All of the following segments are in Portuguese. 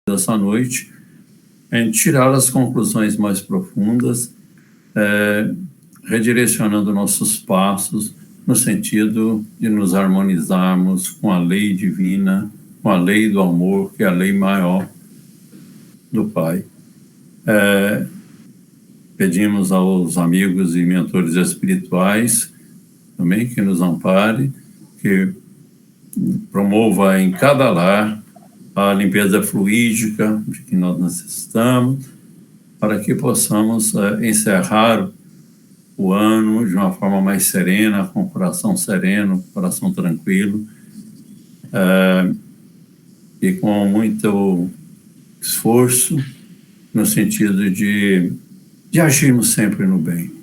dessa noite, em tirar as conclusões mais profundas, redirecionando nossos passos no sentido de nos harmonizarmos com a lei divina, com a lei do amor, que é a lei maior do Pai. Pedimos aos amigos e mentores espirituais também que nos ampare, que promova em cada lar a limpeza fluídica de que nós necessitamos, para que possamos encerrar o ano de uma forma mais serena, com o coração sereno, coração tranquilo, e com muito esforço, no sentido de agirmos sempre no bem.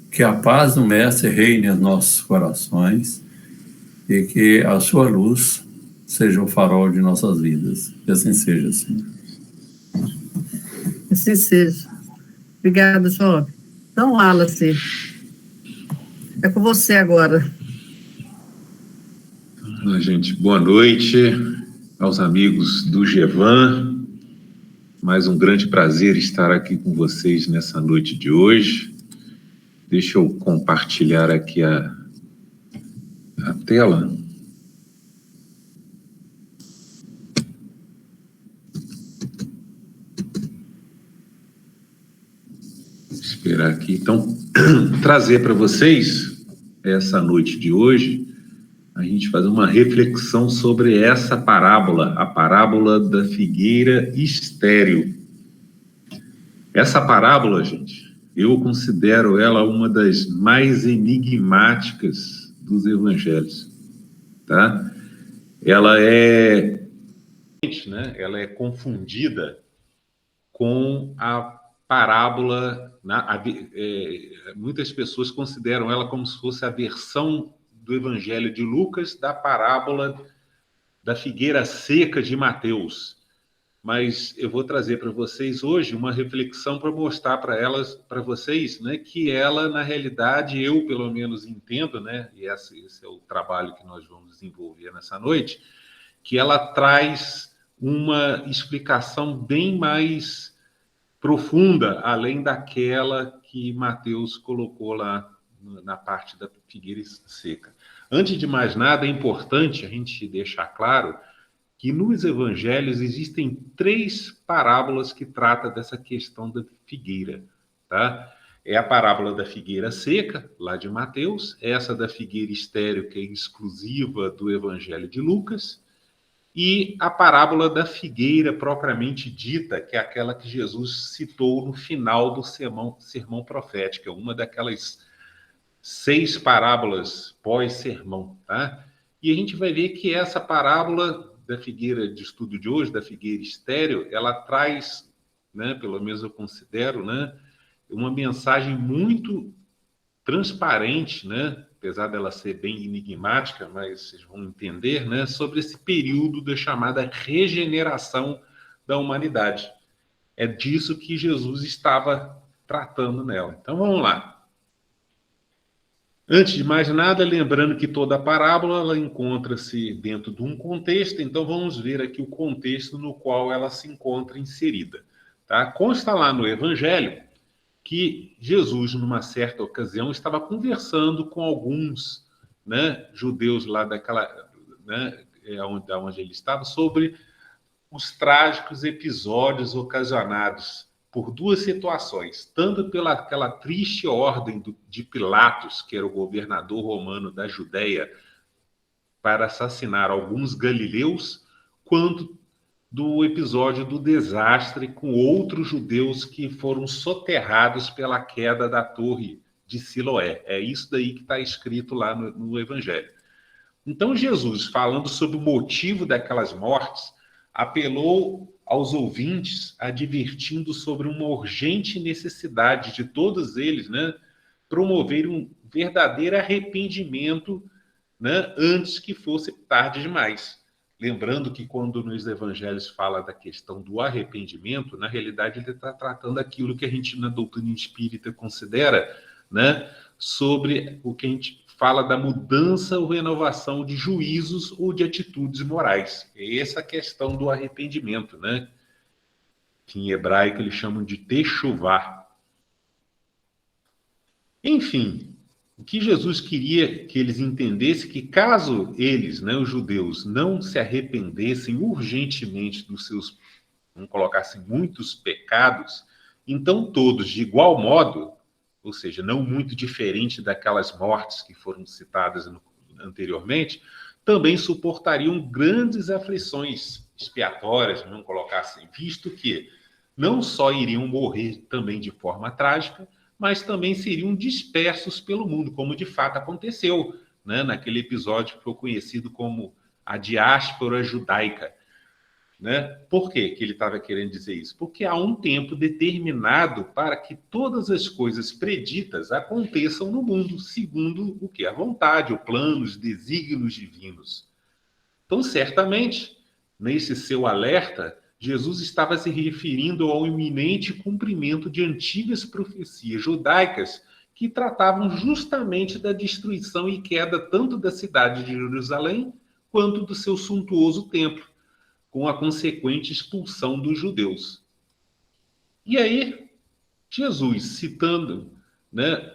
Que a paz do Mestre reine nos nossos corações e que a sua luz seja o farol de nossas vidas. Que assim seja, Senhor. Assim seja. Obrigada, João. Então, Wallace, é com você agora. Gente, boa noite aos amigos do GEVAN. Mais um grande prazer estar aqui com vocês nessa noite de hoje. Deixa eu compartilhar aqui a tela. Esperar aqui. Então, trazer para vocês, essa noite de hoje, a gente fazer uma reflexão sobre essa parábola, a parábola da figueira estéril. Essa parábola, gente, eu considero ela uma das mais enigmáticas dos evangelhos, tá? Ela é confundida com a parábola, muitas pessoas consideram ela como se fosse a versão do Evangelho de Lucas da parábola da figueira seca de Mateus. Mas eu vou trazer para vocês hoje uma reflexão para mostrar para vocês, né, que ela, na realidade, eu pelo menos entendo, né, e esse é o trabalho que nós vamos desenvolver nessa noite, que ela traz uma explicação bem mais profunda, além daquela que Mateus colocou lá na parte da figueira seca. Antes de mais nada, é importante a gente deixar claro que nos evangelhos existem 3 parábolas que tratam dessa questão da figueira, tá? É a parábola da figueira seca, lá de Mateus, essa da figueira estéril, que é exclusiva do Evangelho de Lucas, e a parábola da figueira propriamente dita, que é aquela que Jesus citou no final do sermão profético, uma daquelas 6 parábolas pós-sermão, tá? E a gente vai ver que essa parábola da figueira de estudo de hoje, da figueira estéril, ela traz, né, pelo menos eu considero, né, uma mensagem muito transparente, né, apesar dela ser bem enigmática, mas vocês vão entender, né, sobre esse período da chamada regeneração da humanidade. É disso que Jesus estava tratando nela. Então vamos lá. Antes de mais nada, lembrando que toda a parábola ela encontra-se dentro de um contexto, então vamos ver aqui o contexto no qual ela se encontra inserida. Tá? Consta lá no Evangelho que Jesus, numa certa ocasião, estava conversando com alguns, né, judeus lá daquela, né, onde ele estava, sobre os trágicos episódios ocasionados por 2 situações, tanto pelaquela triste ordem de Pilatos, que era o governador romano da Judéia, para assassinar alguns galileus, quanto do episódio do desastre com outros judeus que foram soterrados pela queda da torre de Siloé. É isso daí que está escrito lá no Evangelho. Então Jesus, falando sobre o motivo daquelas mortes, apelou aos ouvintes, advertindo sobre uma urgente necessidade de todos eles, né, promover um verdadeiro arrependimento, né, antes que fosse tarde demais. Lembrando que quando nos evangelhos fala da questão do arrependimento, na realidade ele está tratando aquilo que a gente na doutrina espírita considera, né, sobre o que a gente fala da mudança ou renovação de juízos ou de atitudes morais. É essa a questão do arrependimento, né? que em hebraico eles chamam de techuvá. Enfim, o que Jesus queria que eles entendessem que caso eles, né, os judeus, não se arrependessem urgentemente dos seus, vamos colocar assim, muitos pecados, então todos, de igual modo, ou seja, não muito diferente daquelas mortes que foram citadas anteriormente, também suportariam grandes aflições expiatórias, vamos colocar assim, visto que não só iriam morrer também de forma trágica, mas também seriam dispersos pelo mundo, como de fato aconteceu, né, naquele episódio que foi conhecido como a diáspora judaica. Né? Por que ele estava querendo dizer isso? Porque há um tempo determinado para que todas as coisas preditas aconteçam no mundo, segundo o que? A vontade, o plano, os desígnios divinos. Então, certamente, nesse seu alerta, Jesus estava se referindo ao iminente cumprimento de antigas profecias judaicas que tratavam justamente da destruição e queda tanto da cidade de Jerusalém quanto do seu suntuoso templo, com a consequente expulsão dos judeus. E aí, Jesus, citando, né,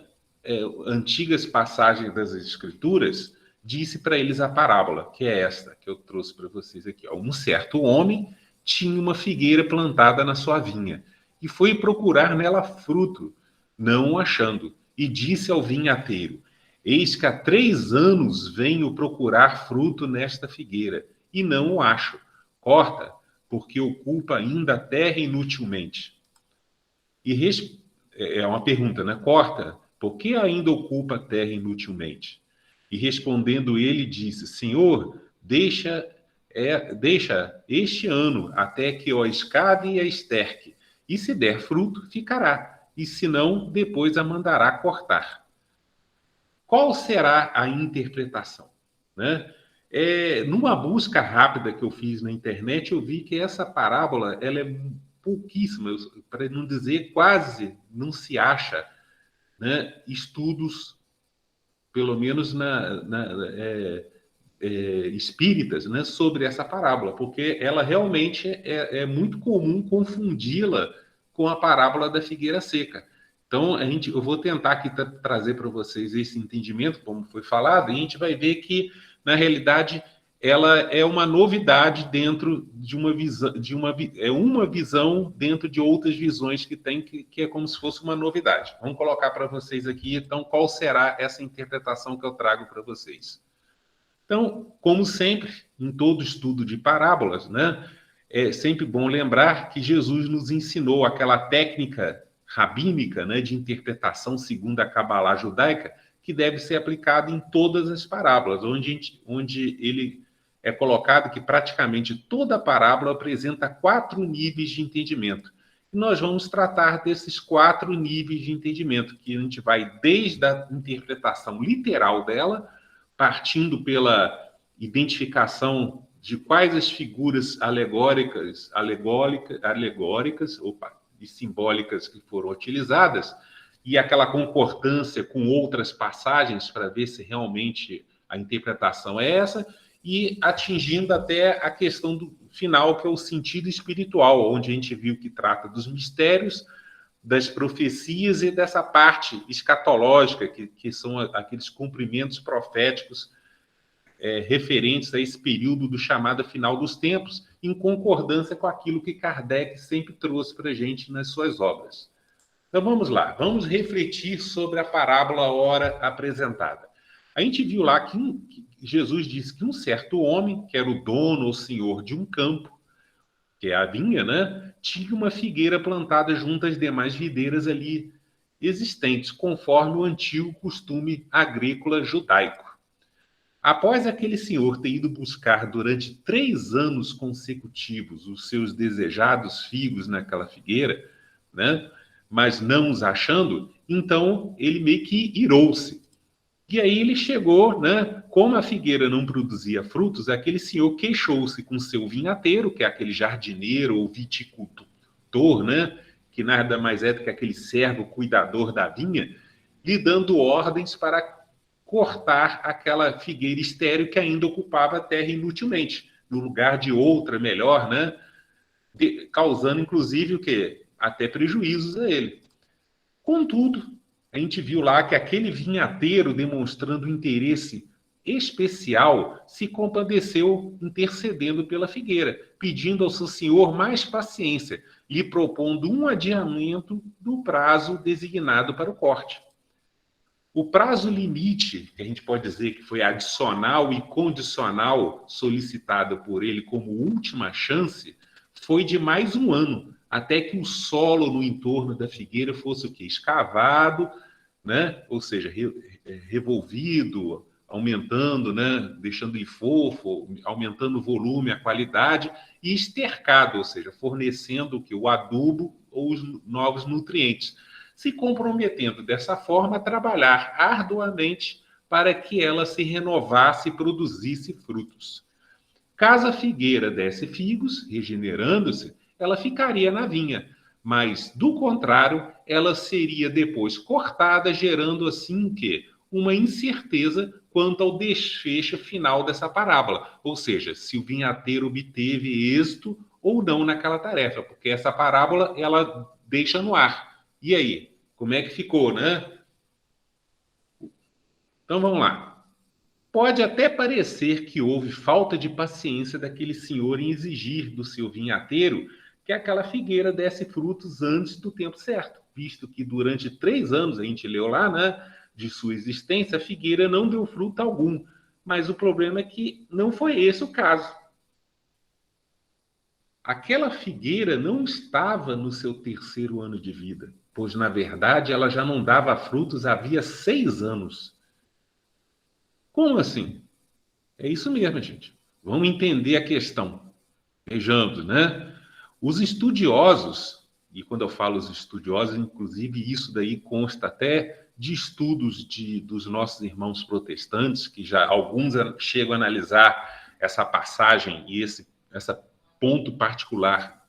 antigas passagens das Escrituras, disse para eles a parábola, que é esta que eu trouxe para vocês aqui. Ó. Um certo homem tinha uma figueira plantada na sua vinha e foi procurar nela fruto, não o achando, e disse ao vinhateiro: eis que há 3 anos venho procurar fruto nesta figueira e não o acho. Corta, porque ocupa ainda a terra inutilmente. É uma pergunta, né? Corta, por que ainda ocupa a terra inutilmente? E respondendo ele, disse: Senhor, deixa este ano até que eu a escave e a esterque, e se der fruto, ficará, e se não, depois a mandará cortar. Qual será a interpretação? Né? Numa busca rápida que eu fiz na internet, eu vi que essa parábola ela é pouquíssima, para não dizer quase não se acha, né, estudos, pelo menos espíritas, né, sobre essa parábola, porque ela realmente é muito comum confundi-la com a parábola da figueira seca. Então, eu vou tentar aqui trazer para vocês esse entendimento, como foi falado, e a gente vai ver que, na realidade, ela é uma novidade dentro de uma visão, uma visão dentro de outras visões que tem, que é como se fosse uma novidade. Vamos colocar para vocês aqui, então, qual será essa interpretação que eu trago para vocês. Então, como sempre, em todo estudo de parábolas, né, é sempre bom lembrar que Jesus nos ensinou aquela técnica rabínica, né, de interpretação segundo a Cabalá judaica, que deve ser aplicada em todas as parábolas, onde ele é colocado que praticamente toda parábola apresenta 4 níveis de entendimento. E nós vamos tratar desses 4 níveis de entendimento, que a gente vai desde a interpretação literal dela, partindo pela identificação de quais as figuras alegóricas e simbólicas que foram utilizadas, e aquela concordância com outras passagens para ver se realmente a interpretação é essa, e atingindo até a questão do final, que é o sentido espiritual, onde a gente viu que trata dos mistérios, das profecias e dessa parte escatológica, que são aqueles cumprimentos proféticos referentes a esse período do chamado final dos tempos, em concordância com aquilo que Kardec sempre trouxe para a gente nas suas obras. Então vamos lá, vamos refletir sobre a parábola ora apresentada. A gente viu lá que Jesus disse que um certo homem, que era o dono ou senhor de um campo, que é a vinha, né, tinha uma figueira plantada junto às demais videiras ali existentes, conforme o antigo costume agrícola judaico. Após aquele senhor ter ido buscar durante 3 anos consecutivos os seus desejados figos naquela figueira, né, mas não os achando, então ele meio que irou-se. E aí ele chegou, né? Como a figueira não produzia frutos, aquele senhor queixou-se com seu vinhateiro, que é aquele jardineiro ou viticultor, né? Que nada mais é do que aquele servo cuidador da vinha, lhe dando ordens para cortar aquela figueira estéril que ainda ocupava a terra inutilmente, no lugar de outra melhor, né? causando, inclusive, o quê? Até prejuízos a ele. Contudo, a gente viu lá que aquele vinhateiro, demonstrando interesse especial, se compadeceu intercedendo pela figueira, pedindo ao seu senhor mais paciência, lhe propondo um adiamento do prazo designado para o corte. O prazo limite, que a gente pode dizer que foi adicional e condicional solicitado por ele como última chance, foi de mais um ano, até que o solo no entorno da figueira fosse o quê? Escavado, né? Ou seja, revolvido, aumentando, né? Deixando ele fofo, aumentando o volume, a qualidade, e estercado, ou seja, fornecendo o quê? O adubo ou os novos nutrientes, se comprometendo dessa forma a trabalhar arduamente para que ela se renovasse e produzisse frutos. Caso a figueira desse figos, regenerando-se, ela ficaria na vinha, mas, do contrário, ela seria depois cortada, gerando assim o quê? Uma incerteza quanto ao desfecho final dessa parábola, ou seja, se o vinhateiro obteve êxito ou não naquela tarefa, porque essa parábola ela deixa no ar. E aí, como é que ficou, né? Então vamos lá. Pode até parecer que houve falta de paciência daquele senhor em exigir do seu vinhateiro que aquela figueira desse frutos antes do tempo certo, visto que durante 3 anos, a gente leu lá, né, de sua existência, a figueira não deu fruto algum. Mas o problema é que não foi esse o caso. Aquela figueira não estava no seu 3º ano de vida, pois, na verdade, ela já não dava frutos havia 6 anos. Como assim? É isso mesmo, gente. Vamos entender a questão. Vejamos, né? Os estudiosos, e quando eu falo os estudiosos, inclusive isso daí consta até de estudos dos nossos irmãos protestantes, que já alguns chegam a analisar essa passagem e esse ponto particular,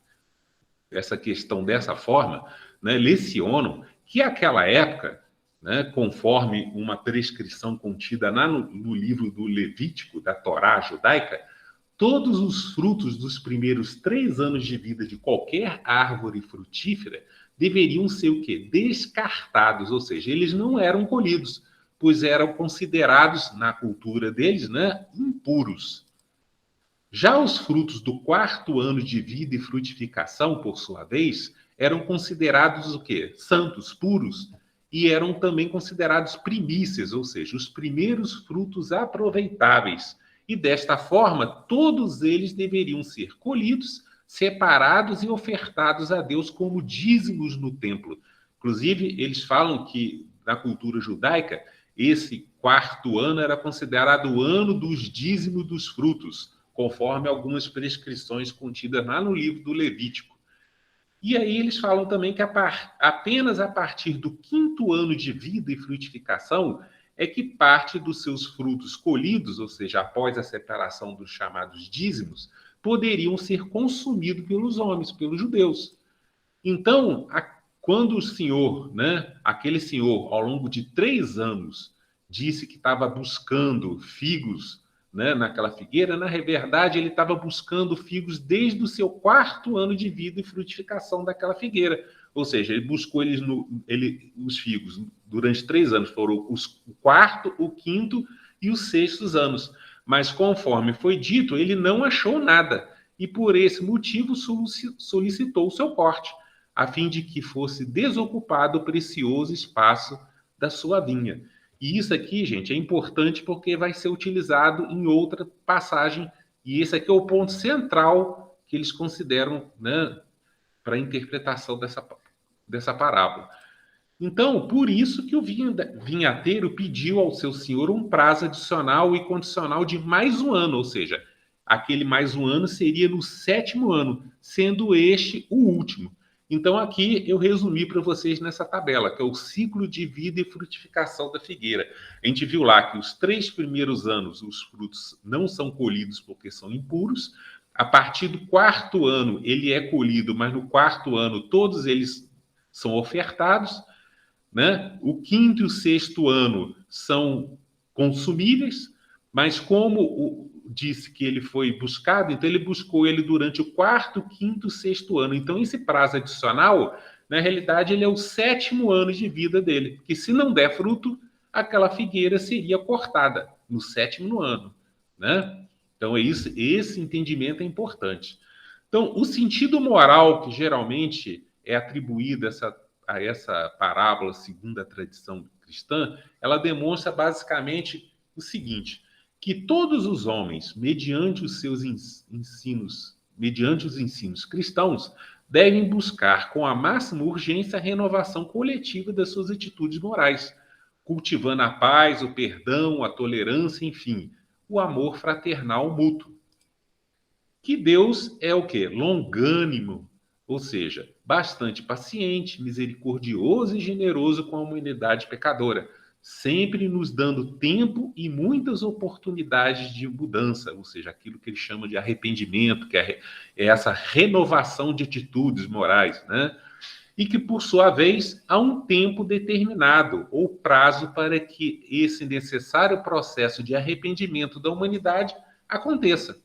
essa questão dessa forma, né? Lecionam que aquela época, né, conforme uma prescrição contida no livro do Levítico, da Torá judaica, todos os frutos dos primeiros 3 anos de vida de qualquer árvore frutífera deveriam ser o quê? Descartados, ou seja, eles não eram colhidos, pois eram considerados, na cultura deles, né, impuros. Já os frutos do 4º ano de vida e frutificação, por sua vez, eram considerados o quê? Santos, puros, e eram também considerados primícias, ou seja, os primeiros frutos aproveitáveis. E desta forma, todos eles deveriam ser colhidos, separados e ofertados a Deus como dízimos no templo. Inclusive, eles falam que, na cultura judaica, esse 4º ano era considerado o ano dos dízimos dos frutos, conforme algumas prescrições contidas lá no livro do Levítico. E aí eles falam também que apenas a partir do 5º ano de vida e frutificação é que parte dos seus frutos colhidos, ou seja, após a separação dos chamados dízimos, poderiam ser consumidos pelos homens, pelos judeus. Então, quando o senhor, né, aquele senhor, ao longo de 3 anos, disse que estava buscando figos, né, naquela figueira, na verdade, ele estava buscando figos desde o seu 4º ano de vida e frutificação daquela figueira. Ou seja, ele buscou os figos durante 3 anos, foram o 4º, o 5º e os 6º anos. Mas, conforme foi dito, ele não achou nada e, por esse motivo, solicitou o seu corte, a fim de que fosse desocupado o precioso espaço da sua vinha. E isso aqui, gente, é importante porque vai ser utilizado em outra passagem, e esse aqui é o ponto central que eles consideram, né, para a interpretação dessa parábola. Então, por isso que o vinhateiro pediu ao seu senhor um prazo adicional e condicional de mais um ano, ou seja, aquele mais um ano seria no 7º ano, sendo este o último. Então, aqui eu resumi para vocês nessa tabela, que é o ciclo de vida e frutificação da figueira. A gente viu lá que os 3 primeiros anos os frutos não são colhidos porque são impuros. A partir do 4º ano ele é colhido, mas no 4º ano todos eles são ofertados, né? O 5º e o 6º ano são consumíveis, mas como disse que ele foi buscado, então ele buscou ele durante o 4º, 5º, 6º ano. Então, esse prazo adicional, na realidade, ele é o 7º ano de vida dele, porque se não der fruto, aquela figueira seria cortada no 7º ano, né? Então, esse entendimento é importante. Então, o sentido moral que geralmente é atribuído a essa parábola, segundo a tradição cristã, ela demonstra basicamente o seguinte: que todos os homens, mediante os ensinos cristãos, devem buscar com a máxima urgência a renovação coletiva das suas atitudes morais, cultivando a paz, o perdão, a tolerância, enfim, o amor fraternal mútuo. Que Deus é o quê? Longânimo, ou seja, bastante paciente, misericordioso e generoso com a humanidade pecadora, sempre nos dando tempo e muitas oportunidades de mudança, ou seja, aquilo que ele chama de arrependimento, que é essa renovação de atitudes morais, né? E que, por sua vez, há um tempo determinado ou prazo para que esse necessário processo de arrependimento da humanidade aconteça.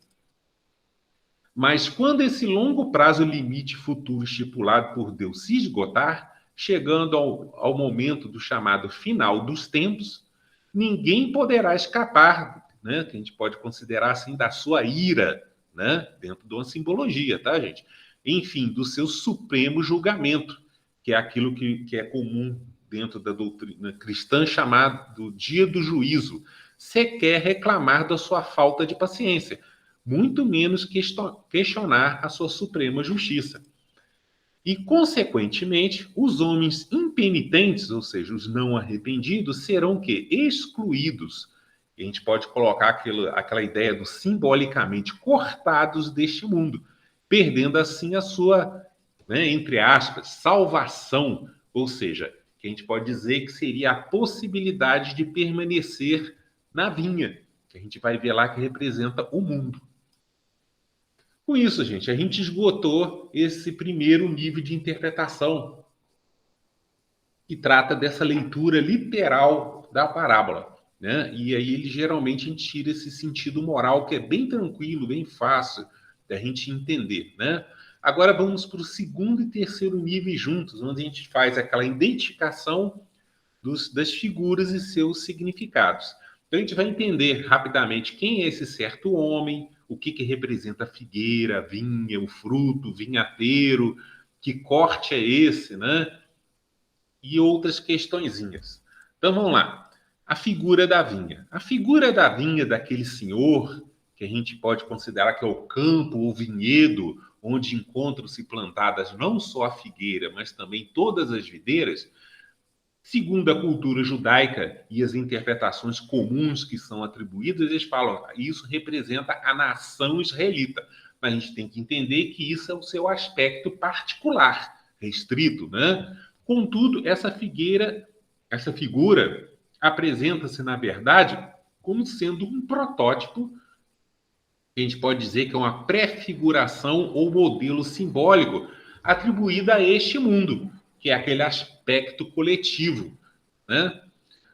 Mas quando esse longo prazo limite futuro estipulado por Deus se esgotar, chegando ao momento do chamado final dos tempos, ninguém poderá escapar, né, que a gente pode considerar assim, da sua ira, né, dentro de uma simbologia, tá, gente? Enfim, do seu supremo julgamento, que é aquilo que é comum dentro da doutrina cristã, chamado dia do juízo, sequer reclamar da sua falta de paciência, muito menos questionar a sua suprema justiça. E, consequentemente, os homens impenitentes, ou seja, os não arrependidos, serão o quê? Excluídos. A gente pode colocar aquela ideia do simbolicamente cortados deste mundo, perdendo assim a sua, né, entre aspas, salvação, ou seja, que a gente pode dizer que seria a possibilidade de permanecer na vinha, que a gente vai ver lá que representa o mundo. Com isso, gente, a gente esgotou esse primeiro nível de interpretação que trata dessa leitura literal da parábola, né? E aí ele geralmente a gente tira esse sentido moral que é bem tranquilo, bem fácil da gente entender, né? Agora vamos para o segundo e terceiro nível juntos, onde a gente faz aquela identificação das figuras e seus significados. Então a gente vai entender rapidamente quem é esse certo homem, o que representa a figueira, a vinha, o fruto, o vinhateiro, que corte é esse, né? E outras questõezinhas. Então vamos lá. A figura da vinha. A figura da vinha daquele senhor, que a gente pode considerar que é o campo ou vinhedo, onde encontram-se plantadas não só a figueira, mas também todas as videiras, segundo a cultura judaica e as interpretações comuns que são atribuídas, eles falam que isso representa a nação israelita. Mas a gente tem que entender que isso é o seu aspecto particular, restrito, né? Contudo, essa figura apresenta-se, na verdade, como sendo um protótipo, que a gente pode dizer que é uma prefiguração ou modelo simbólico atribuído a este mundo, que é aquele aspecto coletivo, né?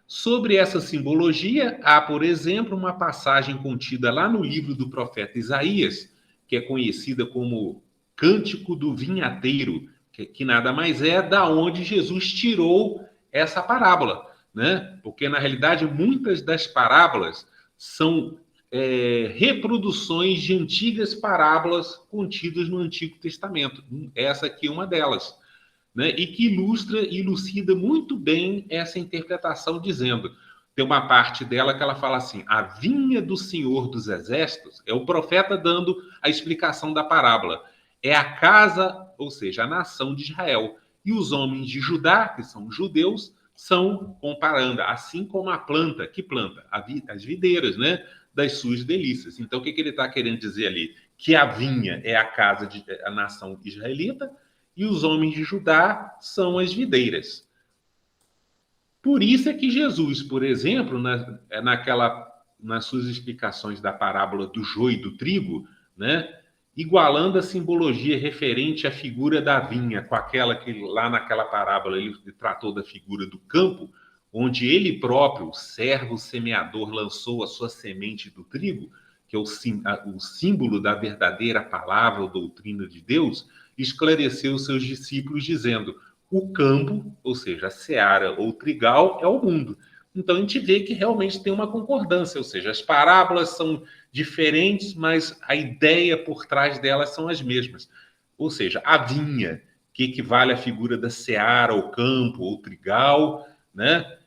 Sobre essa simbologia, há, por exemplo, uma passagem contida lá no livro do profeta Isaías, que é conhecida como Cântico do Vinhateiro, que nada mais é da onde Jesus tirou essa parábola, né? Porque, na realidade, muitas das parábolas são reproduções de antigas parábolas contidas no Antigo Testamento. Essa aqui é uma delas, né? E que ilustra e elucida muito bem essa interpretação, dizendo, tem uma parte dela que ela fala assim, a vinha do Senhor dos Exércitos, é o profeta dando a explicação da parábola, é a casa, ou seja, a nação de Israel, e os homens de Judá, que são judeus, são, comparando, assim como a planta, que planta? As videiras, né? Das suas delícias. Então, o que ele está querendo dizer ali? Que a vinha é a casa, a nação israelita, e os homens de Judá são as videiras. Por isso é que Jesus, por exemplo, nas suas explicações da parábola do joio e do trigo, né, igualando a simbologia referente à figura da vinha com aquela que lá naquela parábola ele tratou da figura do campo, onde ele próprio, o servo semeador, lançou a sua semente do trigo, que é o símbolo da verdadeira palavra ou doutrina de Deus, esclareceu os seus discípulos dizendo: o campo, ou seja, a seara ou trigal, é o mundo. Então a gente vê que realmente tem uma concordância, ou seja, as parábolas são diferentes, mas a ideia por trás delas são as mesmas. Ou seja, a vinha, que equivale à figura da seara, ou campo, ou trigal, né?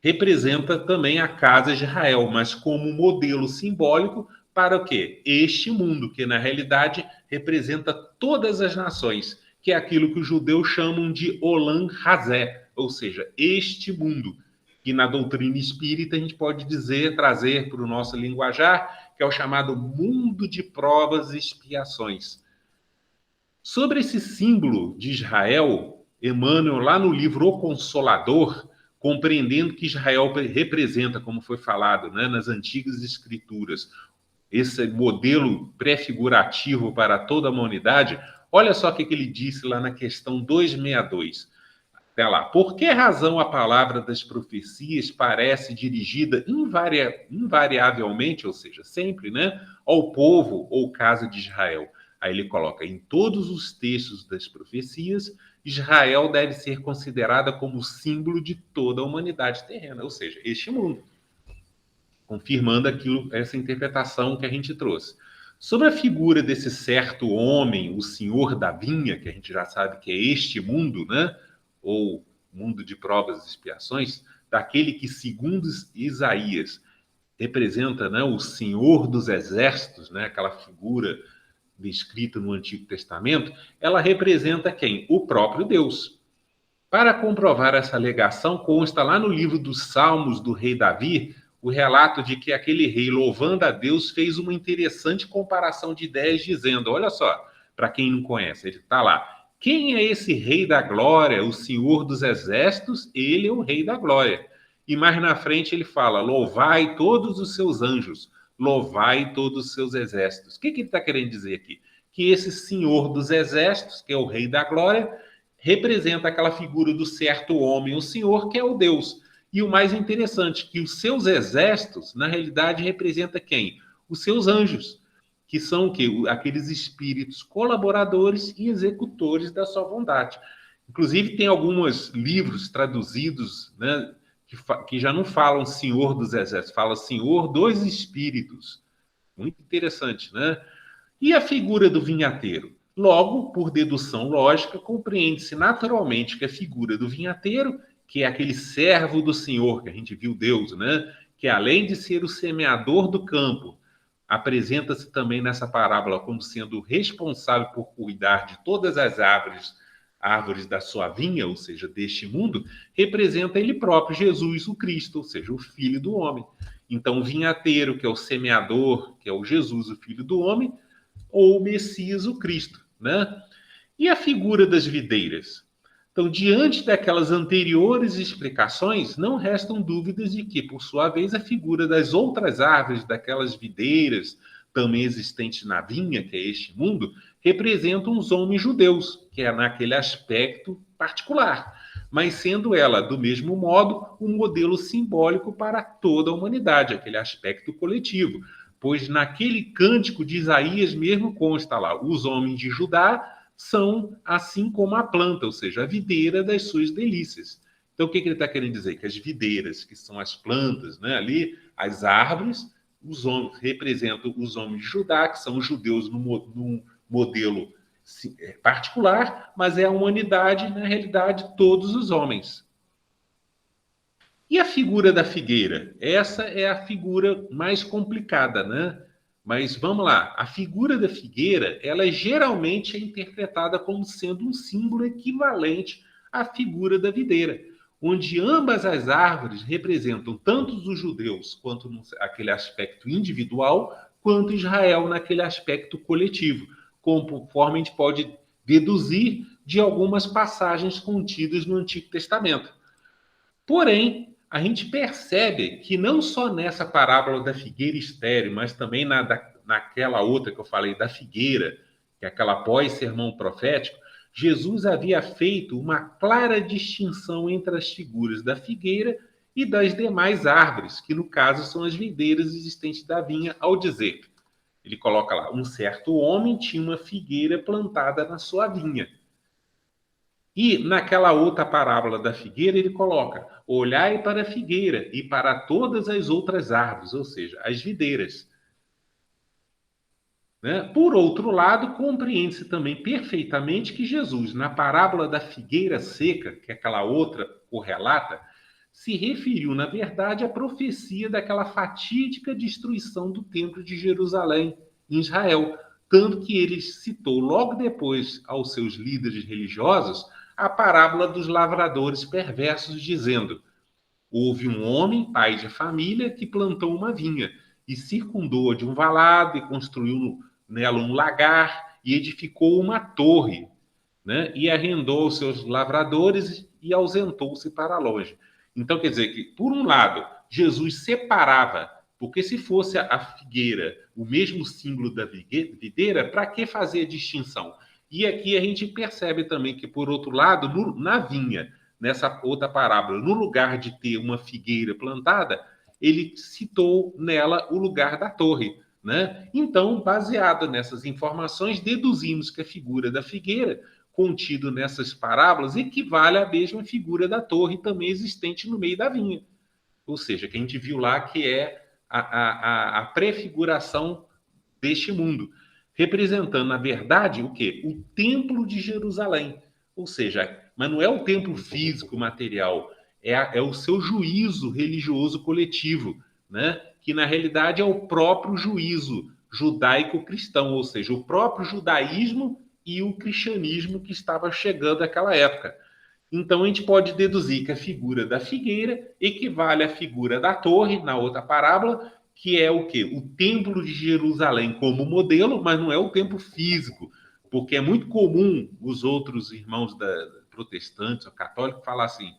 Representa também a casa de Israel, mas como modelo simbólico para o quê? Este mundo, que na realidade representa todas as nações, que é aquilo que os judeus chamam de Olam Hazé, ou seja, este mundo, que na doutrina espírita a gente pode dizer, trazer para o nosso linguajar, que é o chamado mundo de provas e expiações. Sobre esse símbolo de Israel, Emmanuel, lá no livro O Consolador, compreendendo que Israel representa, como foi falado, né, nas antigas escrituras, esse modelo pré-figurativo para toda a humanidade, olha só o que ele disse lá na questão 262. Até lá. Por que razão a palavra das profecias parece dirigida invariavelmente, ou seja, sempre, né, ao povo ou casa de Israel? Aí ele coloca: em todos os textos das profecias, Israel deve ser considerada como símbolo de toda a humanidade terrena, ou seja, este mundo. Confirmando essa interpretação que a gente trouxe. Sobre a figura desse certo homem, o senhor da vinha, que a gente já sabe que é este mundo, né? Ou mundo de provas e expiações, daquele que, segundo Isaías, representa, né, o senhor dos exércitos, né? Aquela figura descrita no Antigo Testamento, ela representa quem? O próprio Deus. Para comprovar essa alegação, consta lá no livro dos Salmos do rei Davi o relato de que aquele rei, louvando a Deus, fez uma interessante comparação de ideias, dizendo: olha só, para quem não conhece, ele está lá: quem é esse rei da glória, o senhor dos exércitos? Ele é o rei da glória. E mais na frente ele fala: louvai todos os seus anjos, louvai todos os seus exércitos. O que ele está querendo dizer aqui? Que esse senhor dos exércitos, que é o rei da glória, representa aquela figura do certo homem, o senhor, que é o Deus. E o mais interessante, que os seus exércitos, na realidade, representa quem? Os seus anjos, que são o quê? Aqueles espíritos colaboradores e executores da sua vontade. Inclusive, tem alguns livros traduzidos, né, que já não falam Senhor dos Exércitos, fala Senhor dos Espíritos. Muito interessante, né? E a figura do vinhateiro? Logo, por dedução lógica, compreende-se naturalmente que a figura do vinhateiro, que é aquele servo do Senhor, que a gente viu Deus, né? Que além de ser o semeador do campo, apresenta-se também nessa parábola como sendo responsável por cuidar de todas as árvores da sua vinha, ou seja, deste mundo, representa ele próprio, Jesus, o Cristo, ou seja, o Filho do Homem. Então, o vinhateiro, que é o semeador, que é o Jesus, o Filho do Homem, ou o Messias, o Cristo, né? E a figura das videiras? Então, diante daquelas anteriores explicações, não restam dúvidas de que, por sua vez, a figura das outras árvores, daquelas videiras também existentes na vinha, que é este mundo, representam os homens judeus, que é naquele aspecto particular, mas sendo ela, do mesmo modo, um modelo simbólico para toda a humanidade, aquele aspecto coletivo. Pois naquele cântico de Isaías mesmo consta lá: os homens de Judá são assim como a planta, ou seja, a videira das suas delícias. Então, o que ele está querendo dizer? Que as videiras, que são as plantas, né, ali, as árvores, os homens, representam os homens de Judá, que são os judeus num modelo particular, mas é a humanidade, na realidade, todos os homens. E a figura da figueira? Essa é a figura mais complicada, né? Mas vamos lá, a figura da figueira, ela geralmente é interpretada como sendo um símbolo equivalente à figura da videira, onde ambas as árvores representam tanto os judeus, quanto naquele aspecto individual, quanto Israel naquele aspecto coletivo, conforme a gente pode deduzir de algumas passagens contidas no Antigo Testamento. Porém, a gente percebe que não só nessa parábola da figueira estéril, mas também naquela outra que eu falei, da figueira, que é aquela pós-sermão profético, Jesus havia feito uma clara distinção entre as figuras da figueira e das demais árvores, que no caso são as videiras existentes da vinha, ao dizer: Ele coloca lá, um certo homem tinha uma figueira plantada na sua vinha. E naquela outra parábola da figueira, ele coloca, olhai para a figueira e para todas as outras árvores, ou seja, as videiras. Né? Por outro lado, compreende-se também perfeitamente que Jesus, na parábola da figueira seca, que é aquela outra correlata, se referiu, na verdade, à profecia daquela fatídica destruição do templo de Jerusalém, em Israel. Tanto que ele citou logo depois aos seus líderes religiosos a parábola dos lavradores perversos, dizendo: houve um homem, pai de família, que plantou uma vinha e circundou-a de um valado e construiu nela um lagar e edificou uma torre, né? E arrendou os seus lavradores e ausentou-se para longe. Então, quer dizer que, por um lado, Jesus separava, porque se fosse a figueira o mesmo símbolo da videira, para que fazer a distinção? E aqui a gente percebe também que, por outro lado, na vinha, nessa outra parábola, no lugar de ter uma figueira plantada, ele citou nela o lugar da torre. Né? Então, baseado nessas informações, deduzimos que a figura da figueira contido nessas parábolas equivale à mesma figura da torre também existente no meio da vinha. Ou seja, que a gente viu lá que é a prefiguração deste mundo, representando, na verdade, o quê? O templo de Jerusalém. Ou seja, mas não é o templo físico, material, é o seu juízo religioso coletivo, né? Que na realidade é o próprio juízo judaico-cristão, ou seja, o próprio judaísmo e o cristianismo que estava chegando naquela época. Então a gente pode deduzir que a figura da figueira equivale à figura da torre, na outra parábola, que é o quê? O templo de Jerusalém como modelo, mas não é o templo físico, porque é muito comum os outros irmãos protestantes ou católicos falar assim,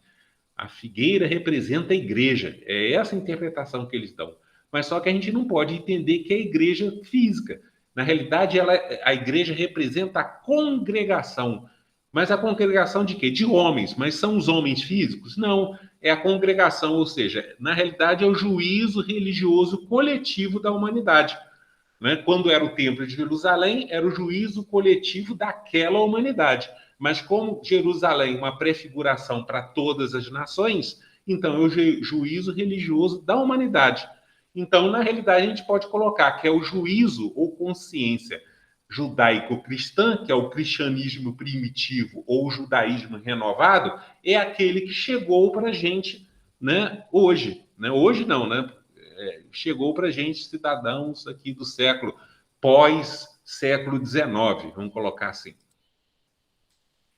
a figueira representa a igreja. É essa a interpretação que eles dão. Mas só que a gente não pode entender que é a igreja física. Na realidade, a igreja representa a congregação. Mas a congregação de quê? De homens. Mas são os homens físicos? Não. É a congregação, ou seja, na realidade é o juízo religioso coletivo da humanidade. Né? Quando era o templo de Jerusalém, era o juízo coletivo daquela humanidade. Mas como Jerusalém é uma prefiguração para todas as nações, então é o juízo religioso da humanidade. Então, na realidade, a gente pode colocar que é o juízo ou consciência judaico-cristã, que é o cristianismo primitivo ou o judaísmo renovado, é aquele que chegou para a gente, né, hoje. Né? Hoje não, né? Chegou para a gente, cidadãos aqui do século, pós-século XIX, vamos colocar assim.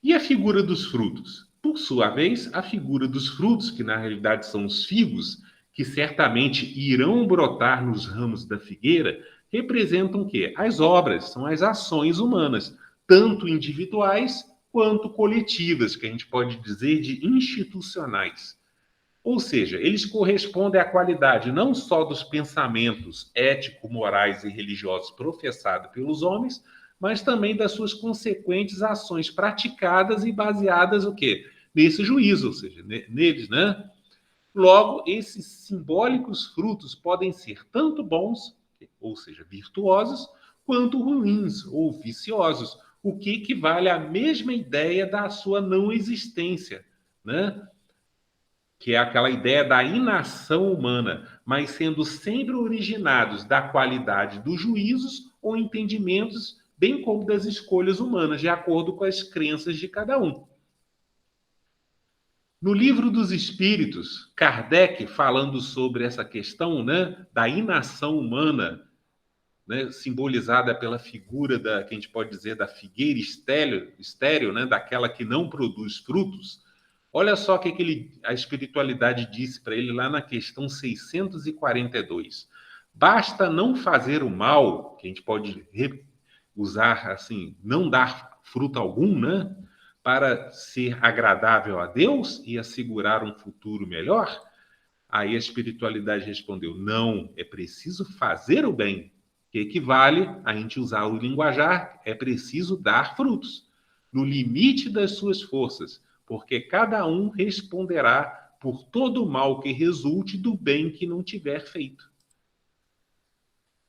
E a figura dos frutos? Por sua vez, a figura dos frutos, que na realidade são os figos, que certamente irão brotar nos ramos da figueira, representam o quê? As obras, são as ações humanas, tanto individuais quanto coletivas, que a gente pode dizer de institucionais. Ou seja, eles correspondem à qualidade não só dos pensamentos ético-morais e religiosos professados pelos homens, mas também das suas consequentes ações praticadas e baseadas o quê? Nesse juízo, ou seja, neles, né? Logo, esses simbólicos frutos podem ser tanto bons, ou seja, virtuosos, quanto ruins ou viciosos, o que equivale à mesma ideia da sua não existência, né? Que é aquela ideia da inação humana, mas sendo sempre originados da qualidade dos juízos ou entendimentos, bem como das escolhas humanas, de acordo com as crenças de cada um. No Livro dos Espíritos, Kardec, falando sobre essa questão, né, da inação humana, né, simbolizada pela figura que a gente pode dizer da figueira estéril, né, daquela que não produz frutos. Olha só o que a espiritualidade disse para ele lá na questão 642. Basta não fazer o mal, que a gente pode usar assim, não dar fruto algum, né? Para ser agradável a Deus e assegurar um futuro melhor? Aí a espiritualidade respondeu: não, é preciso fazer o bem, que equivale a gente usar o linguajar, é preciso dar frutos, no limite das suas forças, porque cada um responderá por todo o mal que resulte do bem que não tiver feito.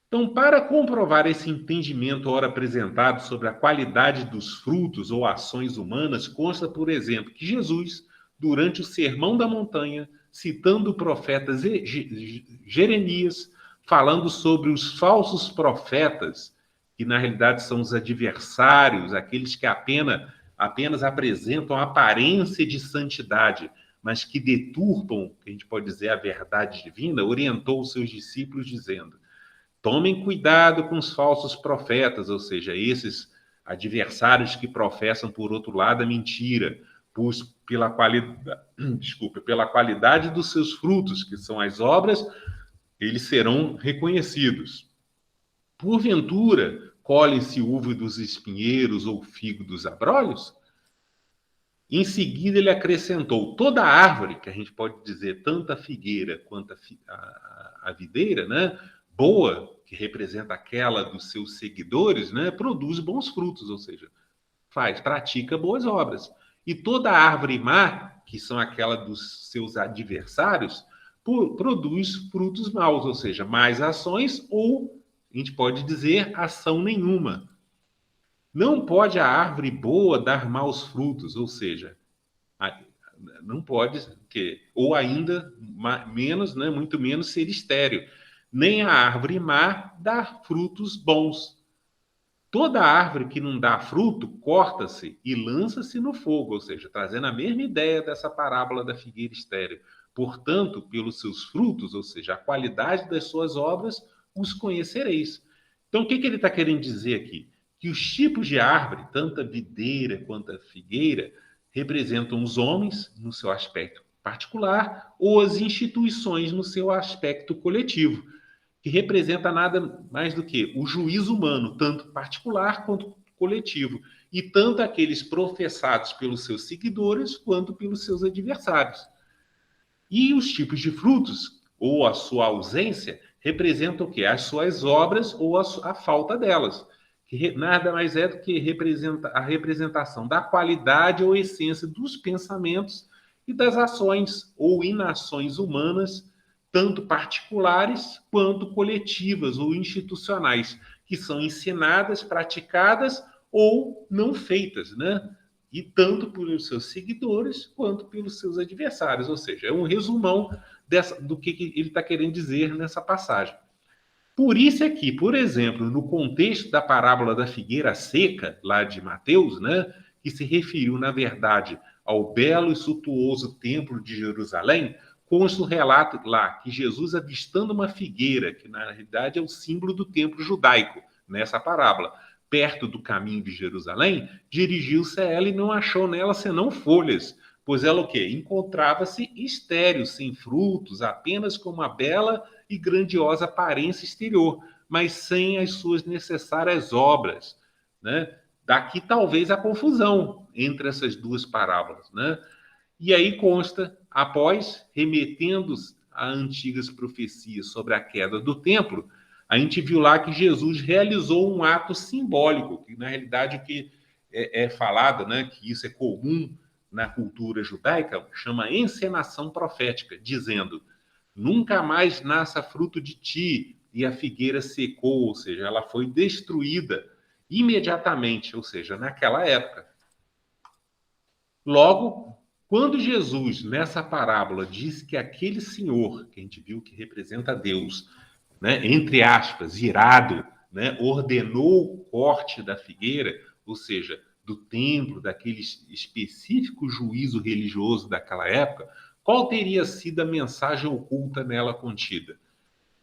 Então, para comprovar esse entendimento ora apresentado sobre a qualidade dos frutos ou ações humanas, consta, por exemplo, que Jesus, durante o Sermão da Montanha, citando o profeta Jeremias, falando sobre os falsos profetas, que na realidade são os adversários, aqueles que apenas apresentam a aparência de santidade, mas que deturpam, que a gente pode dizer, a verdade divina, orientou os seus discípulos dizendo: tomem cuidado com os falsos profetas, ou seja, esses adversários que professam, por outro lado, a mentira, pois pela qualidade dos seus frutos, que são as obras, eles serão reconhecidos. Porventura, colhem-se uva dos espinheiros ou figo dos abrolhos? Em seguida, ele acrescentou: toda árvore, que a gente pode dizer tanto a figueira quanto a videira, né, boa, que representa aquela dos seus seguidores, né, produz bons frutos, ou seja, pratica boas obras. E toda árvore má, que são aquela dos seus adversários, produz frutos maus, ou seja, más ações ou, a gente pode dizer, ação nenhuma. Não pode a árvore boa dar maus frutos, ou seja, não pode, ou ainda menos, né, muito menos ser estéril. Nem a árvore má dá frutos bons. Toda árvore que não dá fruto, corta-se e lança-se no fogo, ou seja, trazendo a mesma ideia dessa parábola da figueira estéril. Portanto, pelos seus frutos, ou seja, a qualidade das suas obras, os conhecereis. Então, o que ele está querendo dizer aqui? Que os tipos de árvore, tanto a videira quanto a figueira, representam os homens no seu aspecto particular ou as instituições no seu aspecto coletivo, que representa nada mais do que o juízo humano, tanto particular quanto coletivo, e tanto aqueles professados pelos seus seguidores quanto pelos seus adversários. E os tipos de frutos, ou a sua ausência, representam o quê? As suas obras ou a falta delas, que nada mais é do que a representação da qualidade ou essência dos pensamentos e das ações ou inações humanas, tanto particulares quanto coletivas ou institucionais, que são ensinadas, praticadas ou não feitas, né? E tanto pelos seus seguidores quanto pelos seus adversários. Ou seja, é um resumão do que ele está querendo dizer nessa passagem. Por isso é que, por exemplo, no contexto da parábola da figueira seca, lá de Mateus, né, que se referiu, na verdade, ao belo e suntuoso templo de Jerusalém, consta o relato lá que Jesus, avistando uma figueira, que na realidade é o símbolo do templo judaico, nessa parábola, perto do caminho de Jerusalém, dirigiu-se a ela e não achou nela senão folhas, pois ela o quê? Encontrava-se estéril, sem frutos, apenas com uma bela e grandiosa aparência exterior, mas sem as suas necessárias obras, né? Daqui talvez a confusão entre essas duas parábolas, né? E aí consta, após remetendo a antigas profecias sobre a queda do templo, a gente viu lá que Jesus realizou um ato simbólico, que na realidade o que é falado, né, que isso é comum na cultura judaica, chama encenação profética, dizendo: nunca mais nasça fruto de ti, e a figueira secou, ou seja, ela foi destruída imediatamente, ou seja, naquela época. Logo, quando Jesus, nessa parábola, diz que aquele senhor, que a gente viu que representa Deus, né, entre aspas, irado, né, ordenou o corte da figueira, ou seja, do templo, daquele específico juízo religioso daquela época, qual teria sido a mensagem oculta nela contida?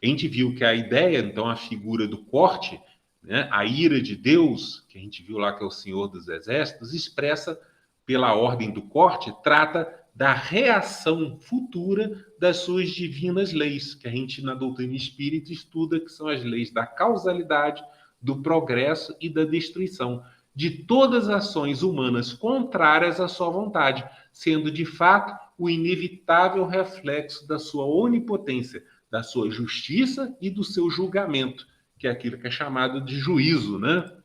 A gente viu que a ideia, então, a figura do corte, né, a ira de Deus, que a gente viu lá que é o Senhor dos Exércitos, expressa pela ordem do corte, trata da reação futura das suas divinas leis, que a gente na doutrina espírita estuda, que são as leis da causalidade, do progresso e da destruição, de todas as ações humanas contrárias à sua vontade, sendo de fato o inevitável reflexo da sua onipotência, da sua justiça e do seu julgamento, que é aquilo que é chamado de juízo, né?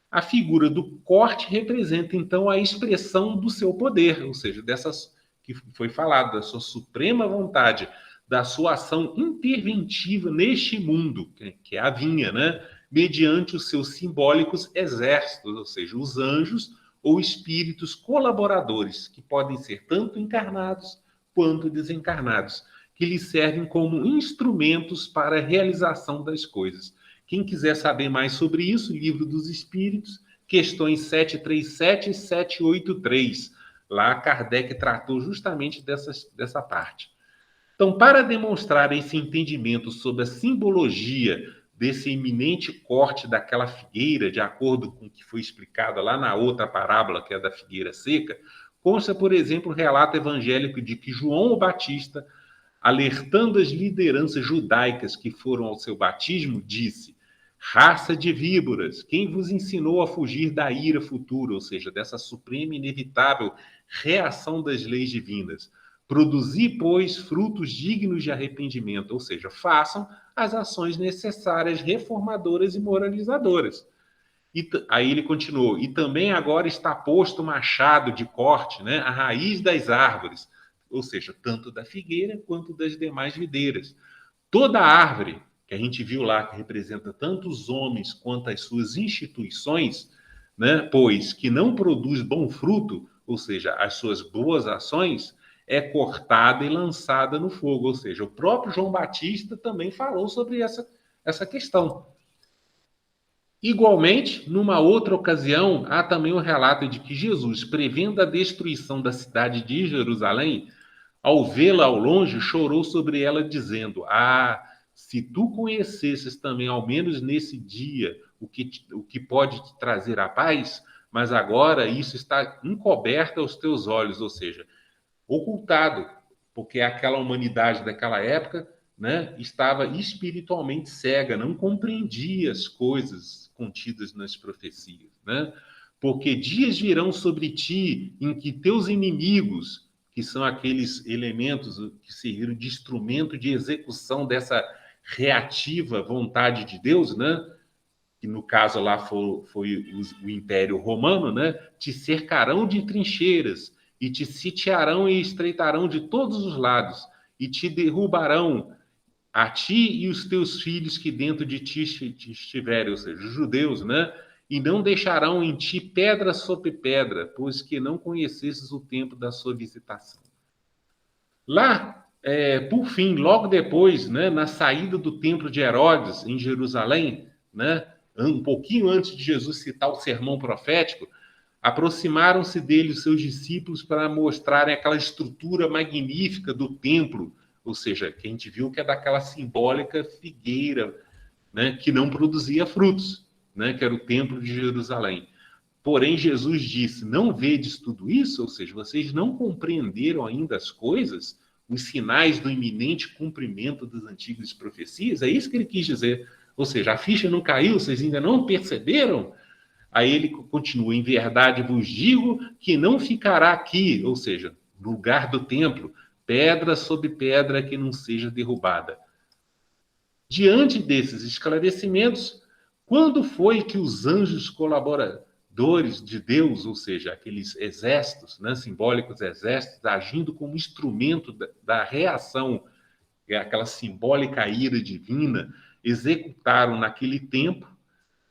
A figura do corte representa, então, a expressão do seu poder, ou seja, dessas que foi falado, da sua suprema vontade, da sua ação interventiva neste mundo, que é a vinha, né? Mediante os seus simbólicos exércitos, ou seja, os anjos ou espíritos colaboradores, que podem ser tanto encarnados quanto desencarnados, que lhes servem como instrumentos para a realização das coisas. Quem quiser saber mais sobre isso, Livro dos Espíritos, questões 737 e 783. Lá Kardec tratou justamente dessa parte. Então, para demonstrar esse entendimento sobre a simbologia desse iminente corte daquela figueira, de acordo com o que foi explicado lá na outra parábola, que é a da figueira seca, consta, por exemplo, o relato evangélico de que João o Batista, alertando as lideranças judaicas que foram ao seu batismo, disse: raça de víboras, quem vos ensinou a fugir da ira futura, ou seja, dessa suprema e inevitável reação das leis divinas? Produzi, pois, frutos dignos de arrependimento, ou seja, façam as ações necessárias, reformadoras e moralizadoras. Aí ele continuou: e também agora está posto o machado de corte, né, a raiz das árvores, ou seja, tanto da figueira quanto das demais videiras. Toda árvore que a gente viu lá, que representa tanto os homens quanto as suas instituições, né, pois que não produz bom fruto, ou seja, as suas boas ações, é cortada e lançada no fogo. Ou seja, o próprio João Batista também falou sobre essa questão. Igualmente, numa outra ocasião, há também o relato de que Jesus, prevendo a destruição da cidade de Jerusalém, ao vê-la ao longe, chorou sobre ela, dizendo: ah, se tu conhecesses também, ao menos nesse dia, o que pode te trazer a paz, mas agora isso está encoberto aos teus olhos, ou seja, ocultado, porque aquela humanidade daquela época, né, estava espiritualmente cega, não compreendia as coisas contidas nas profecias, né? Porque dias virão sobre ti em que teus inimigos, que são aqueles elementos que serviram de instrumento de execução dessa reativa vontade de Deus, né? Que no caso lá foi o Império Romano, né? Te cercarão de trincheiras e te sitiarão e estreitarão de todos os lados e te derrubarão a ti e os teus filhos que dentro de ti estiverem, ou seja, os judeus, né? E não deixarão em ti pedra sobre pedra, pois que não conhecesses o tempo da sua visitação. Lá, por fim, logo depois, né, na saída do templo de Herodes, em Jerusalém, né, um pouquinho antes de Jesus citar o sermão profético, aproximaram-se dele os seus discípulos para mostrarem aquela estrutura magnífica do templo, ou seja, que a gente viu que é daquela simbólica figueira, né, que não produzia frutos, né, que era o templo de Jerusalém. Porém, Jesus disse: não vedes tudo isso? Ou seja, vocês não compreenderam ainda as coisas, os sinais do iminente cumprimento das antigas profecias? É isso que ele quis dizer. Ou seja, a ficha não caiu, vocês ainda não perceberam? Aí ele continua: em verdade vos digo que não ficará aqui, ou seja, no lugar do templo, pedra sobre pedra que não seja derrubada. Diante desses esclarecimentos, quando foi que os anjos colaboradores de Deus, ou seja, aqueles exércitos, né, simbólicos exércitos, agindo como instrumento da reação, aquela simbólica ira divina, executaram naquele tempo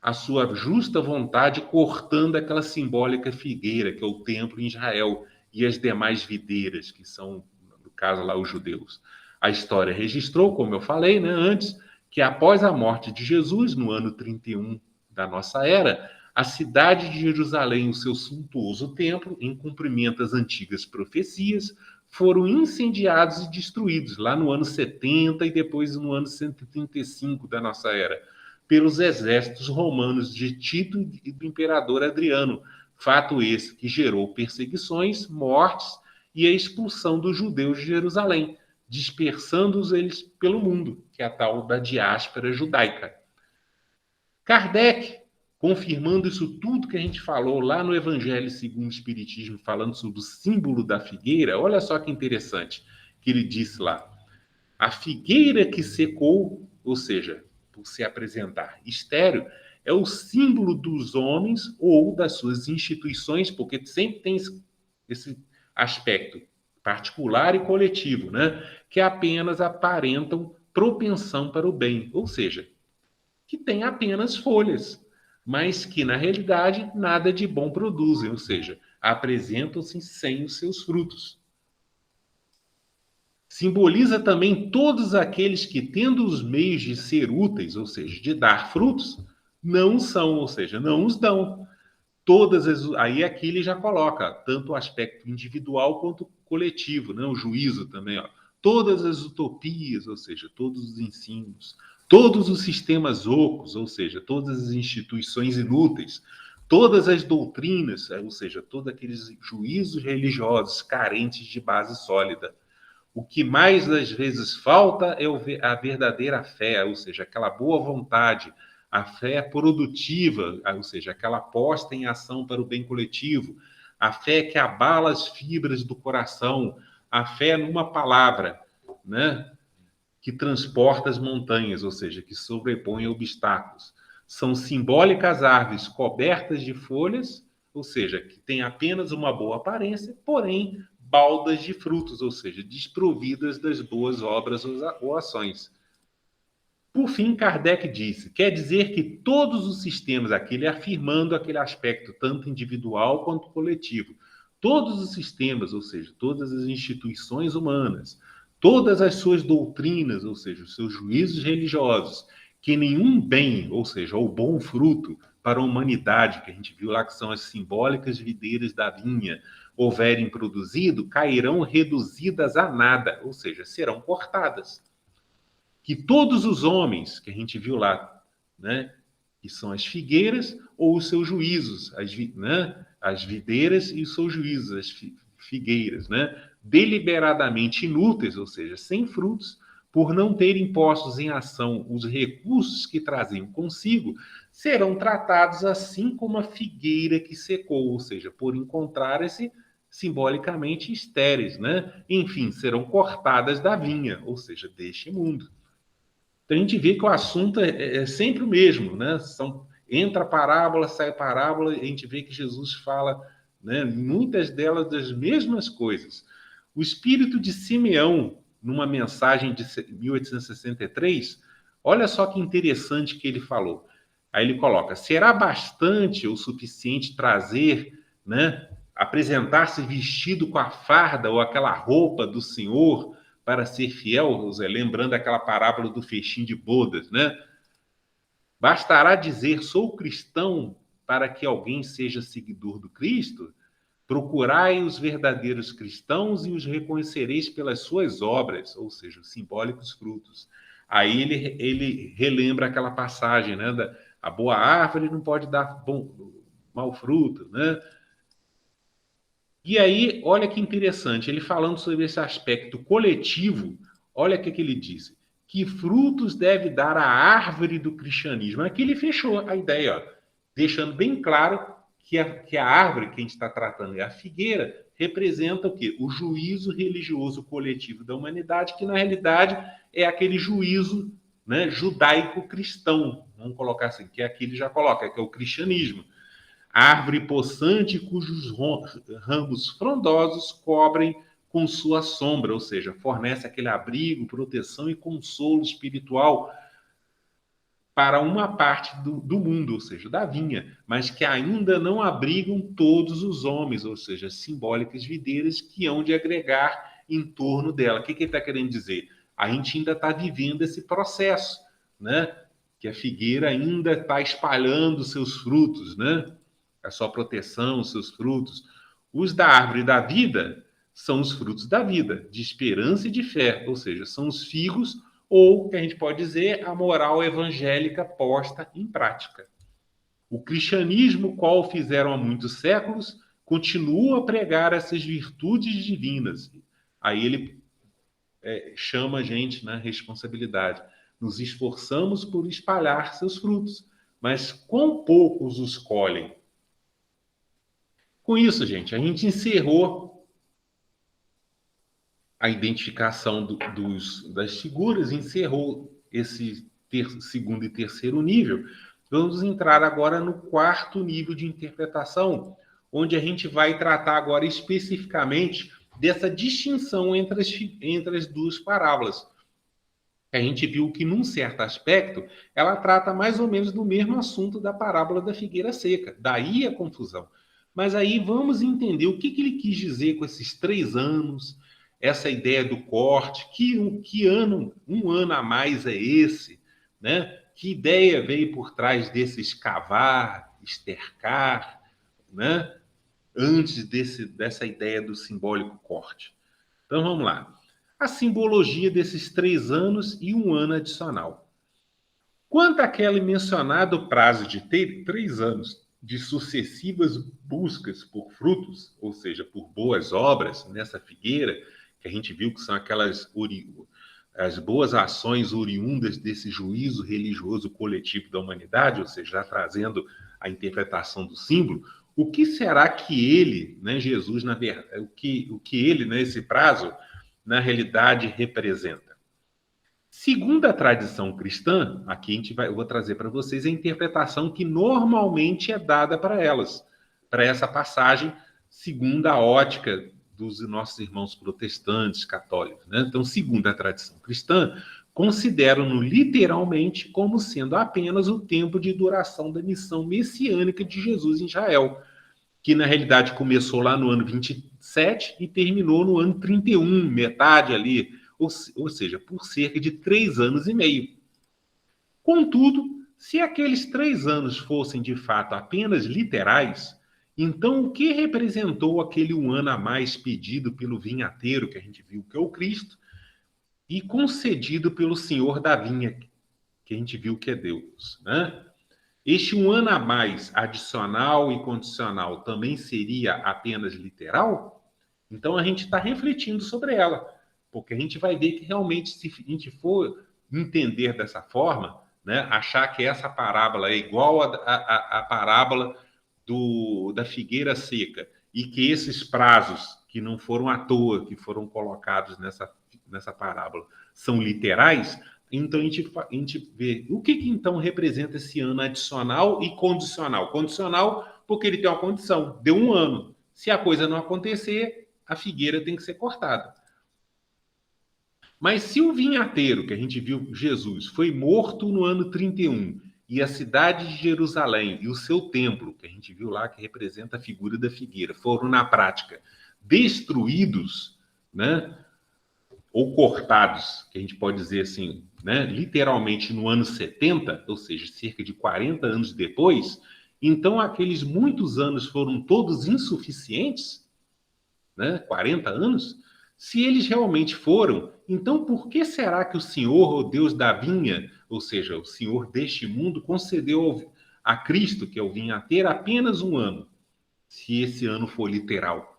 a sua justa vontade, cortando aquela simbólica figueira, que é o templo em Israel, e as demais videiras, que são, no caso lá, os judeus. A história registrou, como eu falei, né, antes, que após a morte de Jesus, no ano 31 da nossa era, a cidade de Jerusalém e o seu suntuoso templo, em cumprimento às antigas profecias, foram incendiados e destruídos lá no ano 70 e depois no ano 135 da nossa era, pelos exércitos romanos de Tito e do imperador Adriano. Fato esse que gerou perseguições, mortes e a expulsão dos judeus de Jerusalém, dispersando-os eles pelo mundo, que é a tal da diáspora judaica. Kardec, confirmando isso tudo que a gente falou lá no Evangelho segundo o Espiritismo, falando sobre o símbolo da figueira, olha só que interessante que ele disse lá: a figueira que secou, ou seja, por se apresentar estéril, é o símbolo dos homens ou das suas instituições, porque sempre tem esse aspecto. particular e coletivo, né? Que apenas aparentam propensão para o bem, ou seja, que têm apenas folhas, mas que, na realidade, nada de bom produzem, ou seja, apresentam-se sem os seus frutos. Simboliza também todos aqueles que, tendo os meios de ser úteis, ou seja, de dar frutos, não são, ou seja, não os dão. Aí aqui ele já coloca tanto o aspecto individual quanto coletivo, né? O juízo também, ó. Todas as utopias, ou seja, todos os ensinos, todos os sistemas ocos, ou seja, todas as instituições inúteis, todas as doutrinas, ou seja, todos aqueles juízos religiosos carentes de base sólida. O que mais das vezes falta é a verdadeira fé, ou seja, aquela boa vontade, a fé produtiva, ou seja, aquela posta em ação para o bem coletivo, a fé que abala as fibras do coração, a fé numa palavra, né, que transporta as montanhas, ou seja, que sobrepõe obstáculos. São simbólicas árvores cobertas de folhas, ou seja, que têm apenas uma boa aparência, porém baldas de frutos, ou seja, desprovidas das boas obras ou ações. Por fim, Kardec disse, quer dizer que todos os sistemas, aquele afirmando aquele aspecto tanto individual quanto coletivo, todos os sistemas, ou seja, todas as instituições humanas, todas as suas doutrinas, ou seja, os seus juízos religiosos, que nenhum bem, ou seja, o bom fruto para a humanidade, que a gente viu lá que são as simbólicas videiras da vinha, houverem produzido, cairão reduzidas a nada, ou seja, serão cortadas. Que todos os homens, que a gente viu lá, né, que são as figueiras ou os seus juízos, as videiras e os seus juízos, as figueiras, né, deliberadamente inúteis, ou seja, sem frutos, por não terem postos em ação os recursos que traziam consigo, serão tratados assim como a figueira que secou, ou seja, por encontrarem-se simbolicamente estéreis, né? Enfim, serão cortadas da vinha, ou seja, deste mundo. Então a gente vê que o assunto é sempre o mesmo, né? Entra parábola, sai parábola, e a gente vê que Jesus fala, né, muitas delas das mesmas coisas. O espírito de Simeão, numa mensagem de 1863, olha só que interessante que ele falou. Aí ele coloca: será bastante ou suficiente trazer, né, apresentar-se vestido com a farda ou aquela roupa do Senhor para ser fiel, José, lembrando aquela parábola do festim de bodas, né? Bastará dizer, sou cristão, para que alguém seja seguidor do Cristo? Procurai os verdadeiros cristãos e os reconhecereis pelas suas obras, ou seja, os simbólicos frutos. Aí ele relembra aquela passagem, né? A boa árvore não pode dar mau fruto, né? E aí, olha que interessante, ele falando sobre esse aspecto coletivo, olha o que ele disse. Que frutos deve dar a árvore do cristianismo? Aqui ele fechou a ideia, ó, deixando bem claro que a árvore que a gente está tratando é a figueira, representa o quê? O juízo religioso coletivo da humanidade, que na realidade é aquele juízo, né, judaico-cristão, vamos colocar assim, que aqui ele já coloca, que é o cristianismo. Árvore possante cujos ramos frondosos cobrem com sua sombra, ou seja, fornece aquele abrigo, proteção e consolo espiritual para uma parte do mundo, ou seja, da vinha, mas que ainda não abrigam todos os homens, ou seja, simbólicas videiras que hão de agregar em torno dela. O que ele está querendo dizer? A gente ainda está vivendo esse processo, né? Que a figueira ainda está espalhando seus frutos, né? A sua proteção, os seus frutos. Os da árvore da vida são os frutos da vida, de esperança e de fé, ou seja, são os figos, ou, que a gente pode dizer, a moral evangélica posta em prática. O cristianismo, qual fizeram há muitos séculos, continua a pregar essas virtudes divinas. Aí ele chama a gente na responsabilidade. Nos esforçamos por espalhar seus frutos, mas quão poucos os colhem? Com isso, gente, a gente encerrou a identificação das figuras, encerrou esse segundo e terceiro nível. Vamos entrar agora no quarto nível de interpretação, onde a gente vai tratar agora especificamente dessa distinção entre as duas parábolas. A gente viu que, num certo aspecto, ela trata mais ou menos do mesmo assunto da parábola da figueira seca. Daí a confusão. Mas aí vamos entender o que ele quis dizer com esses 3 anos, essa ideia do corte, que ano, um ano a mais é esse, né? Que ideia veio por trás desse escavar, estercar, né? Antes dessa ideia do simbólico corte. Então vamos lá. A simbologia desses 3 anos e um ano adicional. Quanto àquele mencionado prazo de 3 anos de sucessivas buscas por frutos, ou seja, por boas obras nessa figueira, que a gente viu que são aquelas as boas ações oriundas desse juízo religioso coletivo da humanidade, ou seja, já trazendo a interpretação do símbolo, o que será que ele, né, Jesus, na verdade, o que ele, nesse prazo, na realidade, representa? Segundo a tradição cristã, aqui eu vou trazer para vocês a interpretação que normalmente é dada para elas, para essa passagem, segundo a ótica dos nossos irmãos protestantes, católicos, né? Então, segundo a tradição cristã, consideram-no literalmente como sendo apenas o tempo de duração da missão messiânica de Jesus em Israel, que na realidade começou lá no ano 27 e terminou no ano 31, metade ali, ou seja, por cerca de 3 anos e meio. Contudo, se aqueles 3 anos fossem de fato apenas literais, então o que representou aquele 1 ano a mais pedido pelo vinhateiro, que a gente viu que é o Cristo, e concedido pelo Senhor da vinha, que a gente viu que é Deus, né? Este 1 ano a mais adicional e condicional também seria apenas literal? Então a gente está refletindo sobre ela, porque a gente vai ver que realmente, se a gente for entender dessa forma, né, achar que essa parábola é igual à parábola da figueira seca, e que esses prazos, que não foram à toa, que foram colocados nessa parábola, são literais, então a gente vê o que então representa esse ano adicional e condicional. Condicional porque ele tem uma condição, deu 1 ano. Se a coisa não acontecer, a figueira tem que ser cortada. Mas se o vinhateiro, que a gente viu Jesus, foi morto no ano 31, e a cidade de Jerusalém e o seu templo, que a gente viu lá, que representa a figura da figueira, foram, na prática, destruídos, né? Ou cortados, que a gente pode dizer assim, né, literalmente no ano 70, ou seja, cerca de 40 anos depois, então aqueles muitos anos foram todos insuficientes, né, 40 anos? Se eles realmente foram, então por que será que o Senhor, o Deus da vinha, ou seja, o Senhor deste mundo, concedeu a Cristo, que é o vinhateiro, apenas 1 ano, se esse ano for literal?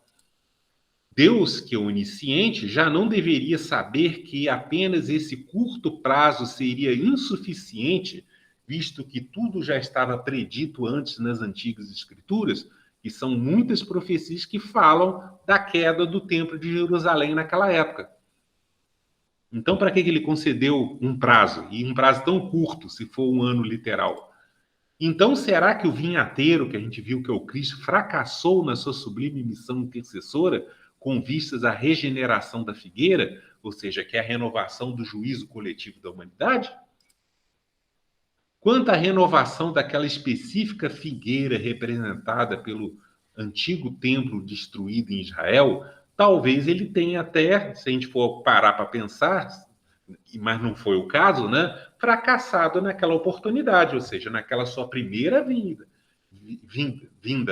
Deus, que é onisciente, já não deveria saber que apenas esse curto prazo seria insuficiente, visto que tudo já estava predito antes nas antigas escrituras, e são muitas profecias que falam da queda do templo de Jerusalém naquela época. Então, para que ele concedeu um prazo, e um prazo tão curto, se for 1 ano literal? Então, será que o vinhateiro, que a gente viu que é o Cristo, fracassou na sua sublime missão intercessora, com vistas à regeneração da figueira, ou seja, que é a renovação do juízo coletivo da humanidade? Quanto à renovação daquela específica figueira representada pelo antigo templo destruído em Israel, talvez ele tenha até, se a gente for parar para pensar, mas não foi o caso, né, fracassado naquela oportunidade, ou seja, naquela sua primeira vinda,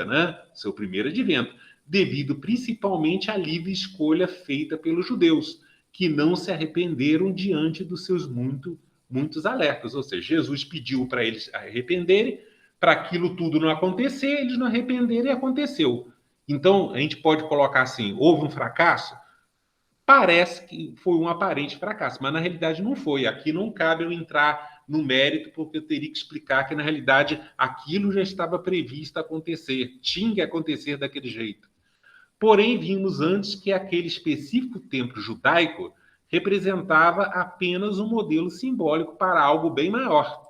né, seu primeiro advento, devido principalmente à livre escolha feita pelos judeus, que não se arrependeram diante dos seus muitos alertas. Ou seja, Jesus pediu para eles arrependerem, para aquilo tudo não acontecer, eles não arrependeram e aconteceu. Então, a gente pode colocar assim, houve um fracasso? Parece que foi um aparente fracasso, mas na realidade não foi. Aqui não cabe eu entrar no mérito, porque eu teria que explicar que, na realidade, aquilo já estava previsto acontecer, tinha que acontecer daquele jeito. Porém, vimos antes que aquele específico templo judaico representava apenas um modelo simbólico para algo bem maior.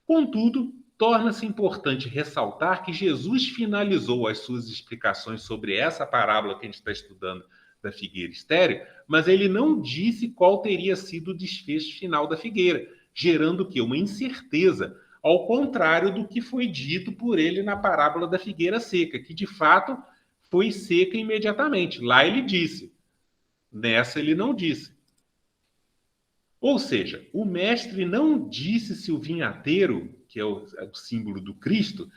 Contudo, torna-se importante ressaltar que Jesus finalizou as suas explicações sobre essa parábola que a gente está estudando da figueira estéril, mas ele não disse qual teria sido o desfecho final da figueira, gerando o quê? Uma incerteza, ao contrário do que foi dito por ele na parábola da figueira seca, que de fato foi seca imediatamente. Lá ele disse, nessa ele não disse. Ou seja, o mestre não disse se o vinhateiro, que é o símbolo do Cristo,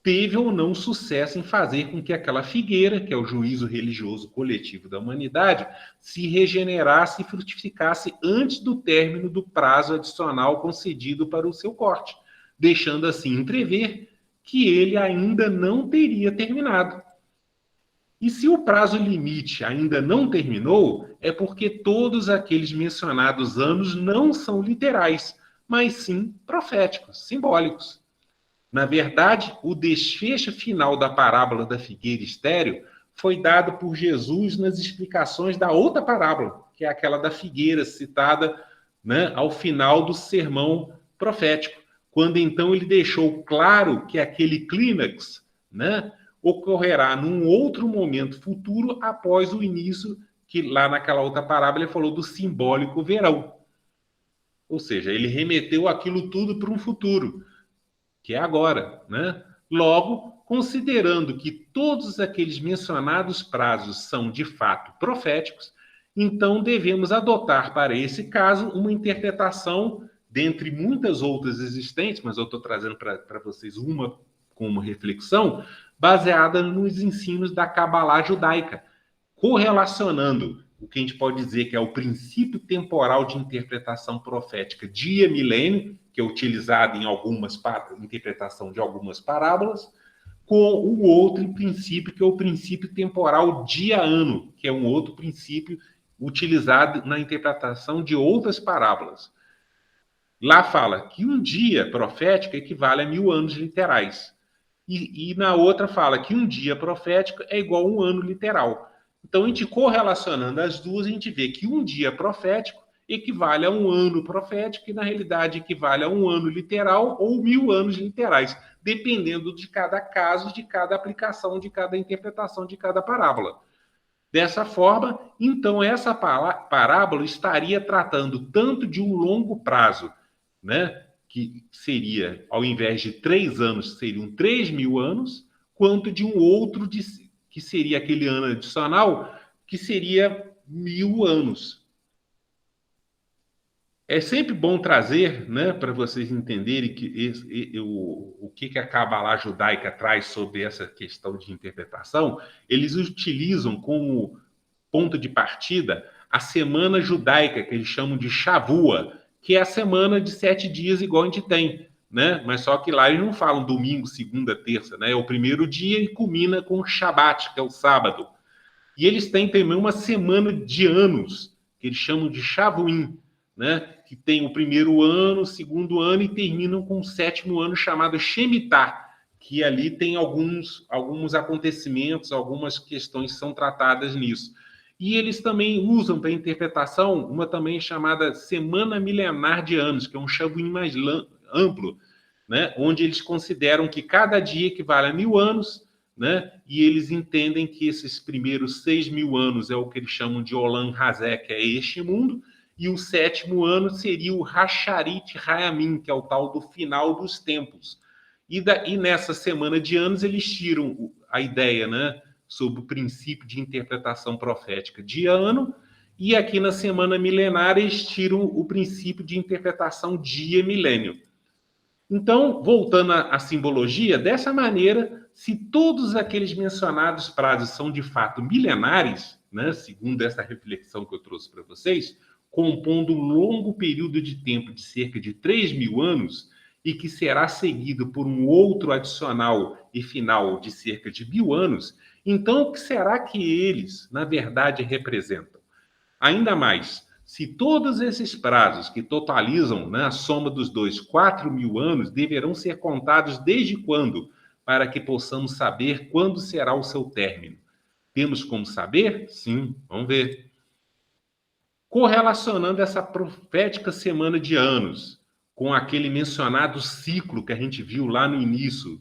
teve ou não sucesso em fazer com que aquela figueira, que é o juízo religioso coletivo da humanidade, se regenerasse e frutificasse antes do término do prazo adicional concedido para o seu corte, deixando assim entrever que ele ainda não teria terminado. E se o prazo limite ainda não terminou, é porque todos aqueles mencionados anos não são literais, mas sim proféticos, simbólicos. Na verdade, o desfecho final da parábola da figueira estéril foi dado por Jesus nas explicações da outra parábola, que é aquela da figueira citada, né, ao final do sermão profético, quando então ele deixou claro que aquele clímax, né, ocorrerá num outro momento futuro após o início, que lá naquela outra parábola ele falou do simbólico verão. Ou seja, ele remeteu aquilo tudo para um futuro, que é agora, né? Logo, considerando que todos aqueles mencionados prazos são de fato proféticos, então devemos adotar para esse caso uma interpretação dentre muitas outras existentes, mas eu estou trazendo para vocês uma como reflexão, baseada nos ensinos da Cabalá judaica, correlacionando o que a gente pode dizer que é o princípio temporal de interpretação profética dia-milênio, que é utilizado em algumas interpretação de algumas parábolas, com o outro princípio, que é o princípio temporal dia-ano, que é um outro princípio utilizado na interpretação de outras parábolas. Lá fala que um dia profético equivale a 1000 anos literais. E na outra fala que um dia profético é igual a um ano literal. Então, a gente correlacionando as duas, a gente vê que um dia profético equivale a um ano profético, que na realidade equivale a um ano literal ou 1000 anos literais, dependendo de cada caso, de cada aplicação, de cada interpretação, de cada parábola. Dessa forma, então, essa parábola estaria tratando tanto de um longo prazo, né, que seria, ao invés de 3 anos, seriam 3.000 anos, quanto de um outro, que seria aquele ano adicional, que seria 1000 anos. É sempre bom trazer, né, para vocês entenderem o que a Cabalá judaica traz sobre essa questão de interpretação. Eles utilizam como ponto de partida a semana judaica, que eles chamam de Shavua, que é a semana de 7 dias igual a gente tem, né? Mas só que lá eles não falam domingo, segunda, terça, né? É o primeiro dia e culmina com o Shabat, que é o sábado. E eles têm também uma semana de anos, que eles chamam de Shavuim, né? Que tem o primeiro ano, o segundo ano e terminam com o 7º ano chamado Shemitah, que ali tem alguns acontecimentos, algumas questões que são tratadas nisso. E eles também usam para interpretação uma também chamada Semana Milenar de Anos, que é um Shavuim mais amplo, né? Onde eles consideram que cada dia equivale a 1000 anos, né? E eles entendem que esses primeiros 6.000 anos é o que eles chamam de Olam Hazé, que é este mundo, e o 7º ano seria o Hasharit Hayamim, que é o tal do final dos tempos. E nessa semana de anos eles tiram a ideia, né, sobre o princípio de interpretação profética de ano, e aqui na semana milenária eles tiram o princípio de interpretação dia-milênio. Então, voltando à simbologia, dessa maneira, se todos aqueles mencionados prazos são de fato milenares, né, segundo essa reflexão que eu trouxe para vocês, compondo um longo período de tempo de cerca de 3.000 anos, e que será seguido por um outro adicional e final de cerca de 1.000 anos, então o que será que eles, na verdade, representam? Ainda mais, se todos esses prazos que totalizam, né, a soma dos dois 4.000 anos, deverão ser contados desde quando, para que possamos saber quando será o seu término. Temos como saber? Sim, vamos ver. Correlacionando essa profética semana de anos com aquele mencionado ciclo que a gente viu lá no início,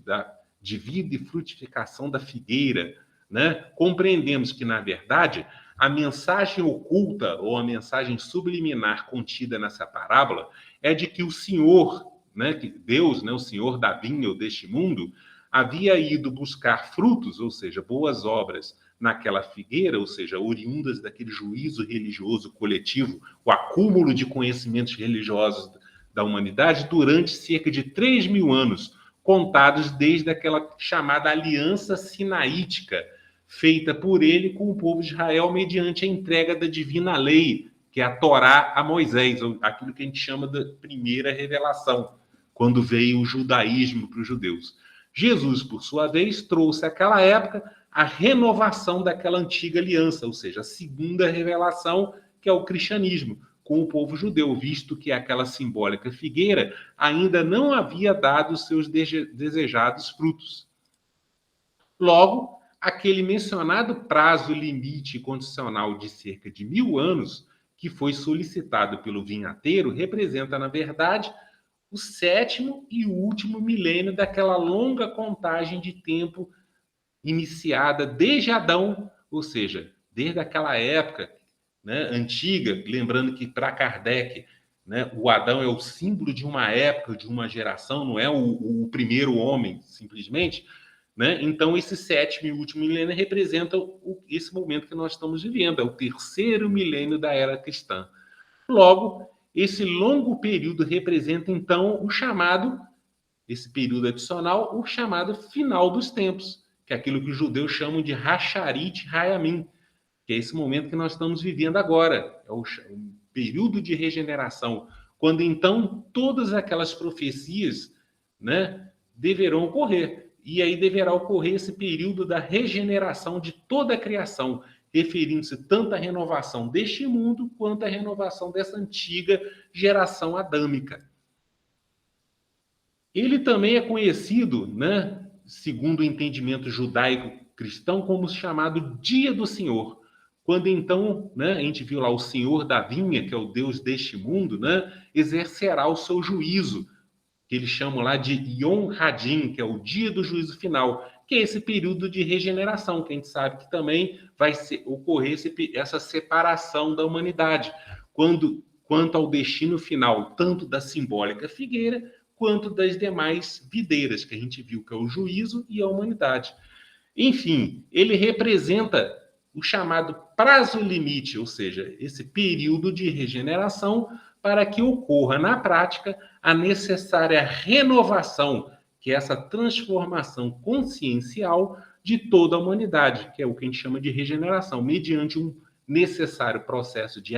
de vida e frutificação da figueira, né? Compreendemos que, na verdade, A mensagem oculta ou a mensagem subliminar contida nessa parábola é de que o Senhor, né, que Deus, né, o Senhor da vinha ou deste mundo, havia ido buscar frutos, ou seja, boas obras, naquela figueira, ou seja, oriundas daquele juízo religioso coletivo, o acúmulo de conhecimentos religiosos da humanidade durante cerca de 3.000 anos, contados desde aquela chamada aliança sinaítica, feita por ele com o povo de Israel mediante a entrega da divina lei, que é a Torá a Moisés, ou aquilo que a gente chama da primeira revelação, quando veio o judaísmo para os judeus. Jesus, por sua vez, trouxe àquela época a renovação daquela antiga aliança, ou seja, a segunda revelação, que é o cristianismo, com o povo judeu, visto que aquela simbólica figueira ainda não havia dado os seus desejados frutos. Logo, aquele mencionado prazo limite condicional de cerca de 1.000 anos, que foi solicitado pelo vinhateiro, representa, na verdade, o 7º e último milênio daquela longa contagem de tempo iniciada desde Adão, ou seja, desde aquela época, né, antiga, lembrando que para Kardec, né, o Adão é o símbolo de uma época, de uma geração, não é o primeiro homem, simplesmente, né? Então, esse 7º e último milênio representa esse momento que nós estamos vivendo, é o 3º milênio da era cristã. Logo, esse longo período representa, então, esse período adicional, o chamado final dos tempos, que é aquilo que os judeus chamam de Hasharit Hayamim, que é esse momento que nós estamos vivendo agora, é o período de regeneração, quando então todas aquelas profecias, né, deverão ocorrer. E aí deverá ocorrer esse período da regeneração de toda a criação, referindo-se tanto à renovação deste mundo quanto à renovação dessa antiga geração adâmica. Ele também é conhecido, né, segundo o entendimento judaico-cristão, como chamado Dia do Senhor. Quando então, né, a gente viu lá o Senhor da vinha, que é o Deus deste mundo, né, exercerá o seu juízo, que eles chamam lá de Yom Hadin, que é o dia do juízo final, que é esse período de regeneração, que a gente sabe que também vai ocorrer essa separação da humanidade, quanto ao destino final, tanto da simbólica figueira, quanto das demais videiras, que a gente viu, que é o juízo e a humanidade. Enfim, ele representa o chamado prazo limite, ou seja, esse período de regeneração para que ocorra na prática a necessária renovação, que é essa transformação consciencial de toda a humanidade, que é o que a gente chama de regeneração, mediante um necessário processo de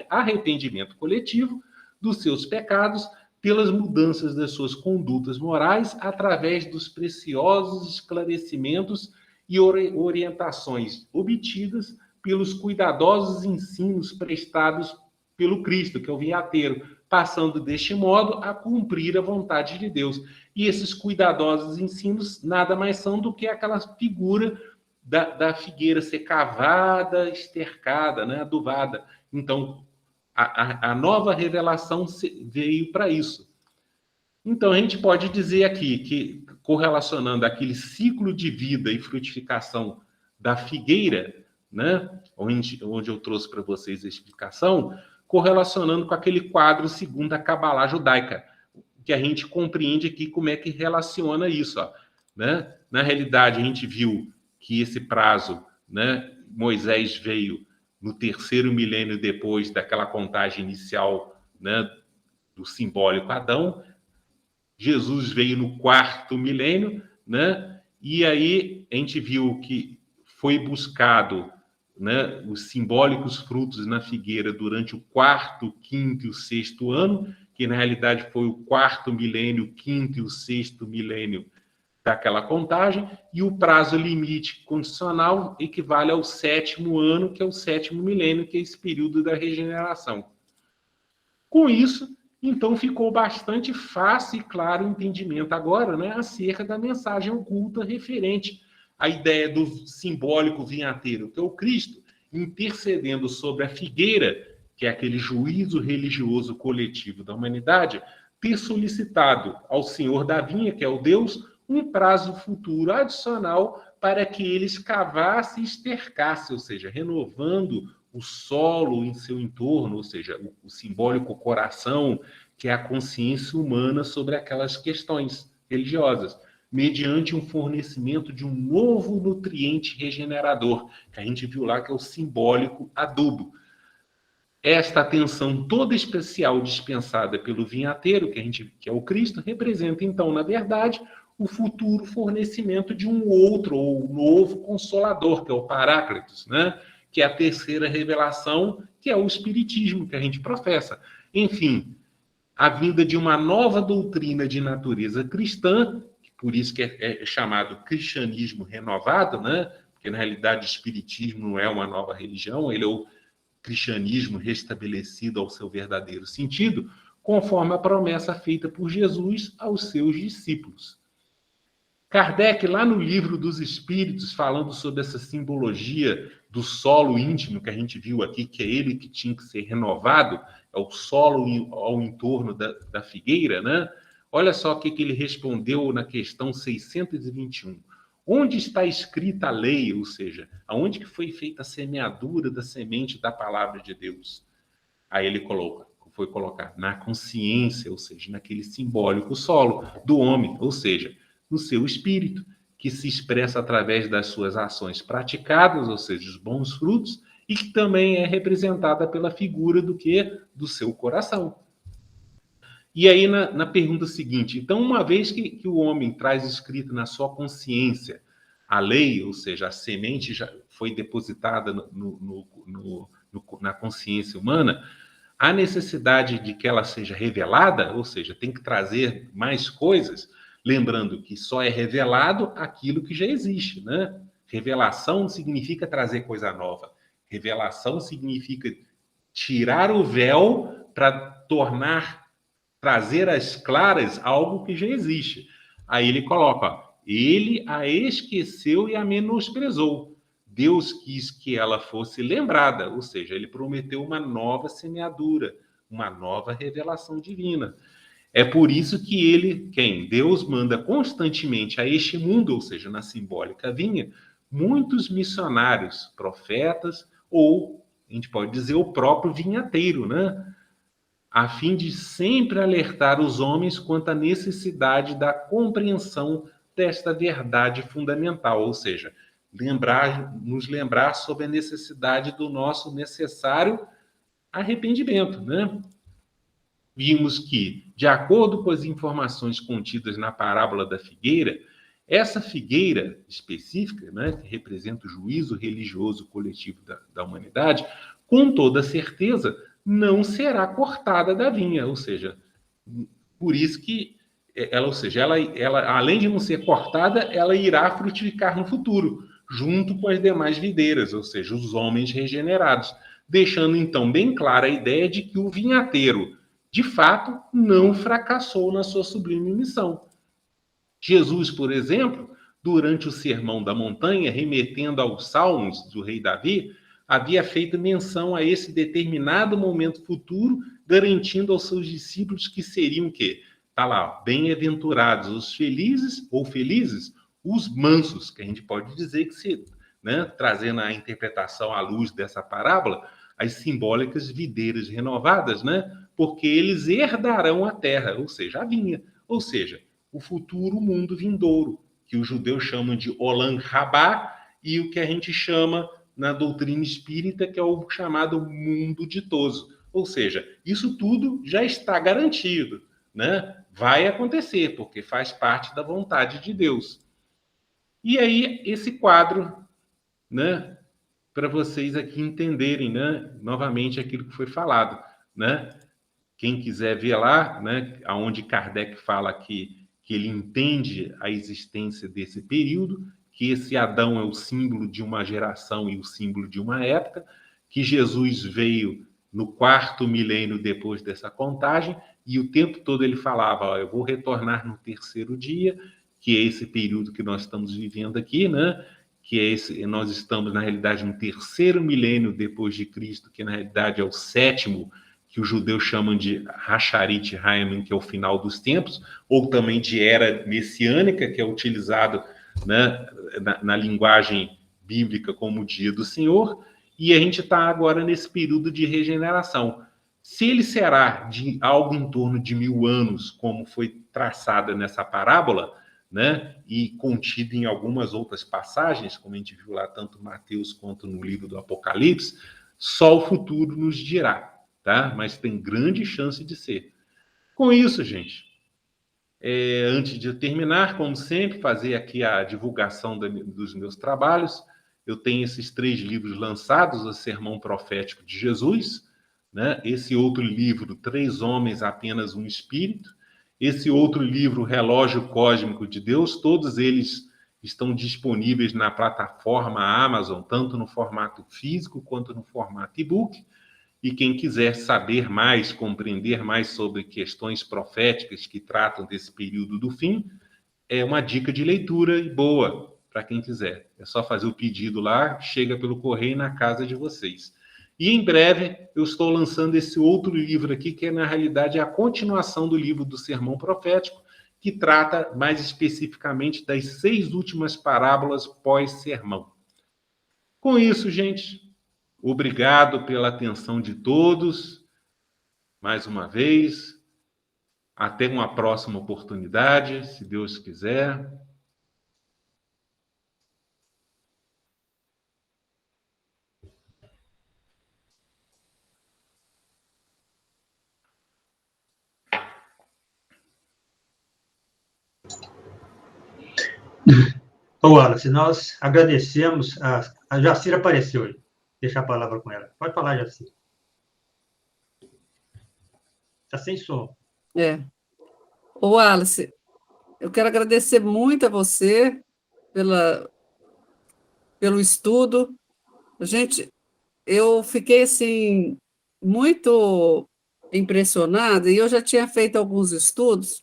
arrependimento coletivo dos seus pecados, pelas mudanças das suas condutas morais, através dos preciosos esclarecimentos e orientações obtidas pelos cuidadosos ensinos prestados pelo Cristo, que é o vinhateiro, passando deste modo a cumprir a vontade de Deus. E esses cuidadosos ensinos nada mais são do que aquela figura da figueira ser cavada, estercada, né, aduvada. Então, a nova revelação veio para isso. Então, a gente pode dizer aqui que, correlacionando aquele ciclo de vida e frutificação da figueira, né, onde eu trouxe para vocês a explicação, correlacionando com aquele quadro segundo a Cabalá judaica, que a gente compreende aqui como é que relaciona isso. Ó, né? Na realidade, a gente viu que esse prazo, né, Moisés veio no 3º milênio depois daquela contagem inicial, né, do simbólico Adão. Jesus veio no 4º milênio, né? E aí a gente viu que foi buscado, né, os simbólicos frutos na figueira durante o 4º, 5º e o 6º ano, que na realidade foi o 4º milênio, o 5º e o 6º milênio daquela contagem, e o prazo limite condicional equivale ao 7º ano, que é o 7º milênio, que é esse período da regeneração. Com isso, então ficou bastante fácil e claro o entendimento agora, né, acerca da mensagem oculta referente à ideia do simbólico vinhateiro, que é o Cristo, intercedendo sobre a figueira, que é aquele juízo religioso coletivo da humanidade, ter solicitado ao Senhor da vinha, que é o Deus, um prazo futuro adicional para que ele escavasse e estercasse, ou seja, renovando o solo em seu entorno, ou seja, o simbólico coração, que é a consciência humana sobre aquelas questões religiosas, mediante um fornecimento de um novo nutriente regenerador, que a gente viu lá que é o simbólico adubo. Esta atenção toda especial dispensada pelo vinhateiro, que é o Cristo, representa então, na verdade, o futuro fornecimento de um outro ou novo consolador, que é o Paráclitos, né? Que é a terceira revelação, que é o Espiritismo que a gente professa. Enfim, a vinda de uma nova doutrina de natureza cristã, por isso que é chamado cristianismo renovado, né? Porque na realidade o Espiritismo não é uma nova religião, ele é o cristianismo restabelecido ao seu verdadeiro sentido, conforme a promessa feita por Jesus aos seus discípulos. Kardec, lá no Livro dos Espíritos, falando sobre essa simbologia do solo íntimo que a gente viu aqui, que é ele que tinha que ser renovado, é o solo ao entorno da figueira, né? Olha só o que ele respondeu na questão 621. Onde está escrita a lei, ou seja, aonde que foi feita a semeadura da semente da palavra de Deus? Aí ele foi colocar na consciência, ou seja, naquele simbólico solo do homem, ou seja, no seu espírito, que se expressa através das suas ações praticadas, ou seja, os bons frutos, e que também é representada pela figura do quê? Do seu coração. E aí, na pergunta seguinte, então, uma vez que o homem traz escrito na sua consciência a lei, ou seja, a semente já foi depositada na consciência humana, há necessidade de que ela seja revelada, ou seja, tem que trazer mais coisas, lembrando que só é revelado aquilo que já existe, né? Revelação significa trazer coisa nova. Revelação significa tirar o véu para trazer às claras algo que já existe. Aí ele coloca, ó, ele a esqueceu e a menosprezou. Deus quis que ela fosse lembrada, ou seja, ele prometeu uma nova semeadura, uma nova revelação divina. É por isso que Deus manda constantemente a este mundo, ou seja, na simbólica vinha, muitos missionários, profetas, ou, a gente pode dizer, o próprio vinhateiro, né? A fim de sempre alertar os homens quanto à necessidade da compreensão desta verdade fundamental, ou seja, nos lembrar sobre a necessidade do nosso necessário arrependimento, né? Vimos que, de acordo com as informações contidas na parábola da figueira, essa figueira específica, né, que representa o juízo religioso coletivo da humanidade, com toda certeza não será cortada da vinha, ou seja, por isso que ela além de não ser cortada, ela irá frutificar no futuro, junto com as demais videiras, ou seja, os homens regenerados, deixando então bem clara a ideia de que o vinhateiro, de fato, não fracassou na sua sublime missão. Jesus, por exemplo, durante o Sermão da Montanha, remetendo aos Salmos do rei Davi, havia feito menção a esse determinado momento futuro, garantindo aos seus discípulos que seriam o quê? Está lá, bem-aventurados os felizes, os mansos, que a gente pode dizer que se, né, trazendo a interpretação à luz dessa parábola, as simbólicas videiras renovadas, né? Porque eles herdarão a terra, ou seja, a vinha, ou seja, o futuro mundo vindouro, que os judeus chamam de Olam Rabá, e o que a gente chama na doutrina espírita, que é o chamado mundo ditoso. Ou seja, isso tudo já está garantido, né? Vai acontecer, porque faz parte da vontade de Deus. E aí, esse quadro, né? Para vocês aqui entenderem, né? Novamente aquilo que foi falado, né? Quem quiser ver lá, né? Aonde Kardec fala que ele entende a existência desse período, que esse Adão é o símbolo de uma geração e o símbolo de uma época, que Jesus veio no 4º milênio depois dessa contagem, e o tempo todo ele falava, ó, eu vou retornar no 3º dia, que é esse período que nós estamos vivendo aqui, né? Que é nós estamos, na realidade, no 3º milênio depois de Cristo, que na realidade é o 7º, que os judeus chamam de Hasharit Haimin, que é o final dos tempos, ou também de era messiânica, que é utilizado né, na linguagem bíblica como o dia do Senhor, e a gente está agora nesse período de regeneração. Se ele será de algo em torno de 1000 anos, como foi traçado nessa parábola, né, e contido em algumas outras passagens, como a gente viu lá tanto em Mateus quanto no livro do Apocalipse, só o futuro nos dirá, tá? Mas tem grande chance de ser. Com isso, gente, antes de eu terminar, como sempre, fazer aqui a divulgação dos meus trabalhos. Eu tenho esses 3 livros lançados: o Sermão Profético de Jesus, né? Esse outro livro, 3 Homens, Apenas um Espírito. Esse outro livro, Relógio Cósmico de Deus. Todos eles estão disponíveis na plataforma Amazon, tanto no formato físico quanto no formato e-book. E quem quiser saber mais, compreender mais sobre questões proféticas que tratam desse período do fim, é uma dica de leitura boa para quem quiser. É só fazer o pedido lá, chega pelo correio na casa de vocês. E em breve eu estou lançando esse outro livro aqui, que na realidade é a continuação do livro do Sermão Profético, que trata mais especificamente das 6 últimas parábolas pós-sermão. Com isso, gente, obrigado pela atenção de todos. Mais uma vez, até uma próxima oportunidade, se Deus quiser. Ô, Wallace, nós agradecemos. A Jacira apareceu aí. Deixa a palavra com ela. Pode falar, Jacira. Está sem som. Ô, Wallace, eu quero agradecer muito a você pelo estudo. Gente, eu fiquei, assim, muito impressionada, e eu já tinha feito alguns estudos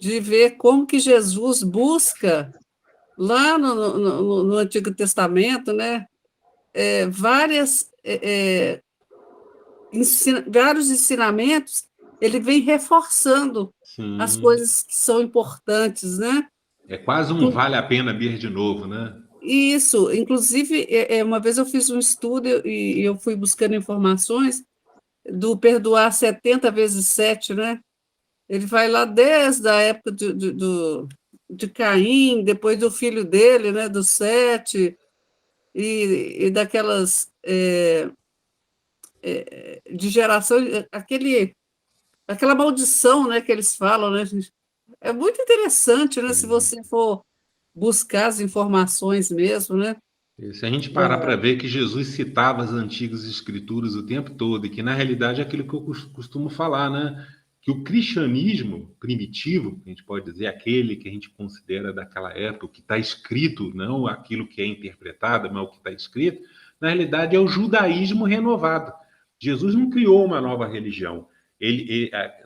de ver como que Jesus busca, lá no Antigo Testamento, né, vários ensinamentos, ele vem reforçando as coisas que são importantes, né? É quase um vale a pena ver de novo, né? Isso, inclusive, uma vez eu fiz um estudo e eu fui buscando informações do perdoar 70 vezes 7, né? Ele vai lá desde a época de Caim, depois do filho dele, né, do Sete, e daquelas de geração, aquela maldição, né, que eles falam, né, gente? É muito interessante, né, se você for buscar as informações mesmo, né? Se a gente parar para ver que Jesus citava as antigas escrituras o tempo todo, e que na realidade é aquilo que eu costumo falar, né? Que o cristianismo primitivo, a gente pode dizer aquele que a gente considera daquela época, o que está escrito, não aquilo que é interpretado, mas o que está escrito, na realidade é o judaísmo renovado. Jesus não criou uma nova religião.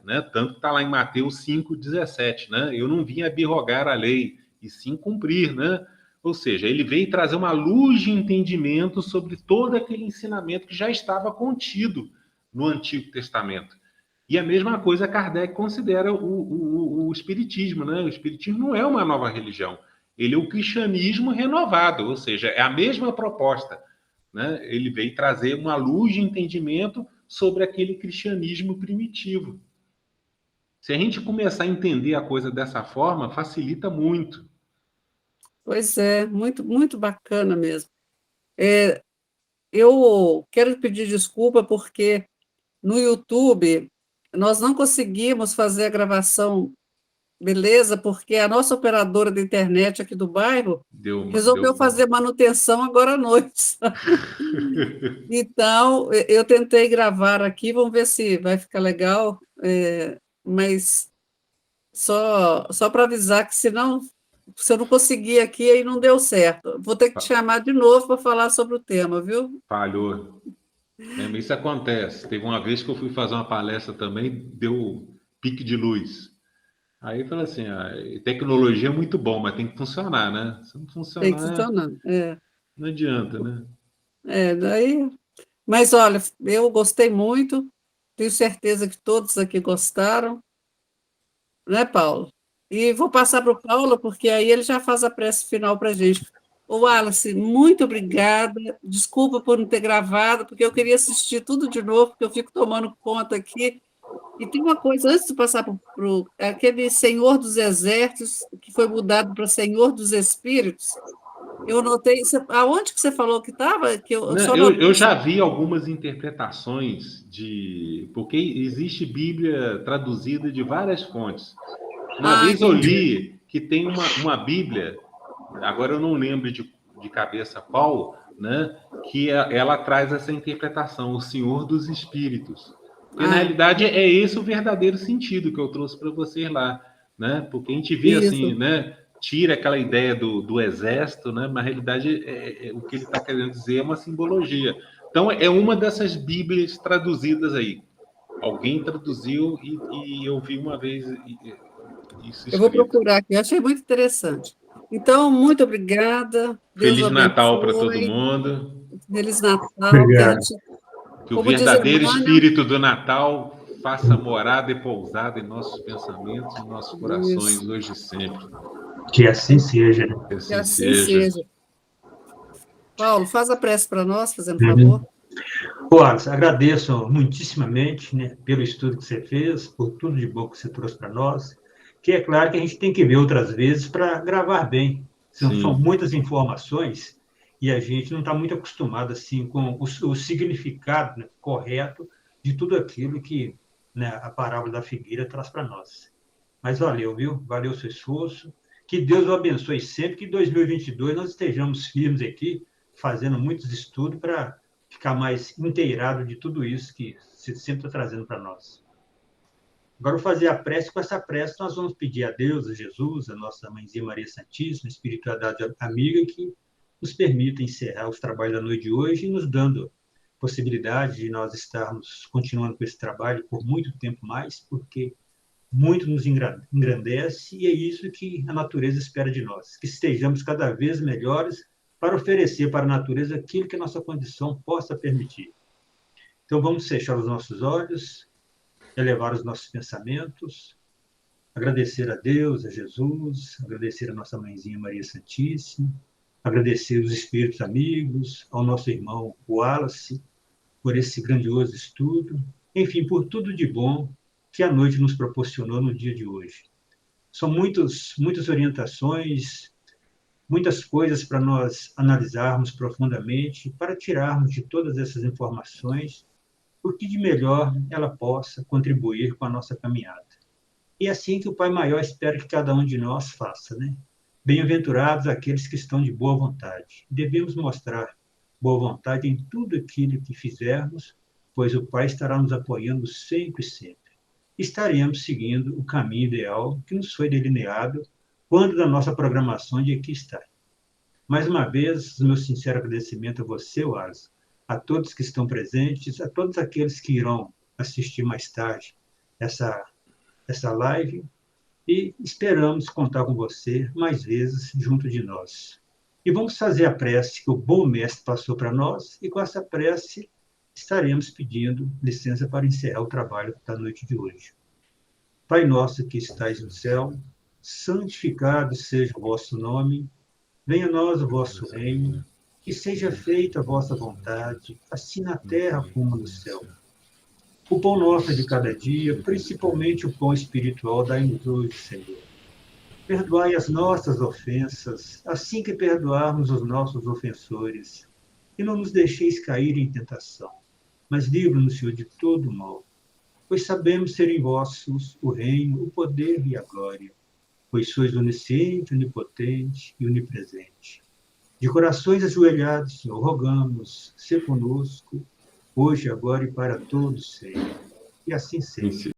Né, tanto que está lá em Mateus 5,17, né? Eu não vim abrogar a lei, e sim cumprir, né? Ou seja, ele veio trazer uma luz de entendimento sobre todo aquele ensinamento que já estava contido no Antigo Testamento. E a mesma coisa Kardec considera o Espiritismo, né? O Espiritismo não é uma nova religião, ele é o cristianismo renovado, ou seja, é a mesma proposta, né? Ele veio trazer uma luz de entendimento sobre aquele cristianismo primitivo. Se a gente começar a entender a coisa dessa forma, facilita muito. Pois é, muito, muito bacana mesmo. Eu quero pedir desculpa porque no YouTube nós não conseguimos fazer a gravação, beleza, porque a nossa operadora de internet aqui do bairro resolveu fazer manutenção agora à noite. Então, eu tentei gravar aqui, vamos ver se vai ficar legal, mas só para avisar que se eu não conseguir aqui, aí não deu certo. Vou ter que te chamar de novo para falar sobre o tema, viu? Falhou. Isso acontece. Teve uma vez que eu fui fazer uma palestra também, deu pique de luz. Aí eu falei assim, tecnologia é muito bom, mas tem que funcionar, né? Se não funcionar, Tem que funcionar. não adianta, né? Daí... Mas, olha, eu gostei muito, tenho certeza que todos aqui gostaram, né, Paulo? E vou passar para o Paulo, porque aí ele já faz a prece final para a gente. Ô, Wallace, muito obrigada. Desculpa por não ter gravado, porque eu queria assistir tudo de novo, porque eu fico tomando conta aqui. E tem uma coisa, antes de passar para aquele Senhor dos Exércitos, que foi mudado para Senhor dos Espíritos, eu notei. Aonde que você falou que estava? Que eu Não, só eu notei. já vi algumas interpretações porque existe Bíblia traduzida de várias fontes. Uma vez eu Entendi. li que tem uma Bíblia, agora eu não lembro de cabeça qual, né, que ela traz essa interpretação, o Senhor dos Espíritos. Porque na realidade é esse o verdadeiro sentido que eu trouxe para vocês lá, né? Porque a gente vê assim, Isso. né? Tira aquela ideia do exército, né? Mas na realidade o que ele está querendo dizer é uma simbologia. Então é uma dessas Bíblias traduzidas aí. Alguém traduziu e eu vi uma vez isso Eu vou escrito. procurar aqui, eu achei muito interessante. Então, muito obrigada. Deus o Feliz Natal para todo abençoe. mundo. Feliz Natal. Que a Obrigado. gente, Que o como diz verdadeiro Emmanuel, espírito do Natal faça morada e pousada em nossos pensamentos, em nossos corações, isso, hoje e sempre. Que assim seja. Que que assim assim seja. seja. Paulo, faz a prece para nós, fazendo Uhum. favor. Wallace, agradeço muitíssimamente, né, pelo estudo que você fez, por tudo de bom que você trouxe para nós, que é claro que a gente tem que ver outras vezes para gravar bem. São Sim, muitas informações e a gente não está muito acostumado assim com o significado, né, correto de tudo aquilo que, né, a parábola da figueira traz para nós. Mas valeu, viu? Valeu o seu esforço. Que Deus o abençoe sempre, que em 2022 nós estejamos firmes aqui, fazendo muitos estudos para ficar mais inteirado de tudo isso que você sempre está trazendo para nós. Agora, eu vou fazer a prece. Com essa prece, nós vamos pedir a Deus, a Jesus, a nossa Mãezinha Maria Santíssima, a espiritualidade amiga, que nos permita encerrar os trabalhos da noite de hoje e nos dando possibilidade de nós estarmos continuando com esse trabalho por muito tempo mais, porque muito nos engrandece e é isso que a natureza espera de nós, que estejamos cada vez melhores para oferecer para a natureza aquilo que a nossa condição possa permitir. Então, vamos fechar os nossos olhos, elevar os nossos pensamentos, agradecer a Deus, a Jesus, agradecer a nossa Mãezinha Maria Santíssima, agradecer os espíritos amigos, ao nosso irmão Wallace, por esse grandioso estudo, enfim, por tudo de bom que a noite nos proporcionou no dia de hoje. São muitas orientações, muitas coisas para nós analisarmos profundamente, para tirarmos de todas essas informações o que de melhor ela possa contribuir com a nossa caminhada. E é assim que o Pai Maior espera que cada um de nós faça, né? Bem-aventurados aqueles que estão de boa vontade. Devemos mostrar boa vontade em tudo aquilo que fizermos, pois o Pai estará nos apoiando sempre e sempre. Estaremos seguindo o caminho ideal que nos foi delineado quando da nossa programação de aqui estar. Mais uma vez, meu sincero agradecimento a você, Wallace, a todos que estão presentes, a todos aqueles que irão assistir mais tarde essa live e esperamos contar com você mais vezes junto de nós. E vamos fazer a prece que o bom mestre passou para nós e com essa prece estaremos pedindo licença para encerrar o trabalho da noite de hoje. Pai nosso que estais no céu, santificado seja o vosso nome, venha a nós o vosso reino, que seja feita a vossa vontade, assim na terra como no céu. O pão nosso de cada dia, principalmente o pão espiritual, dai-nos hoje, Senhor. Perdoai as nossas ofensas, assim que perdoarmos os nossos ofensores. E não nos deixeis cair em tentação, mas livra-nos, Senhor, de todo mal. Pois sabemos serem vossos o reino, o poder e a glória. Pois sois onisciente, onipotente e onipresente. De corações ajoelhados, Senhor, rogamos, sê conosco, hoje, agora e para todos sempre. E assim seja.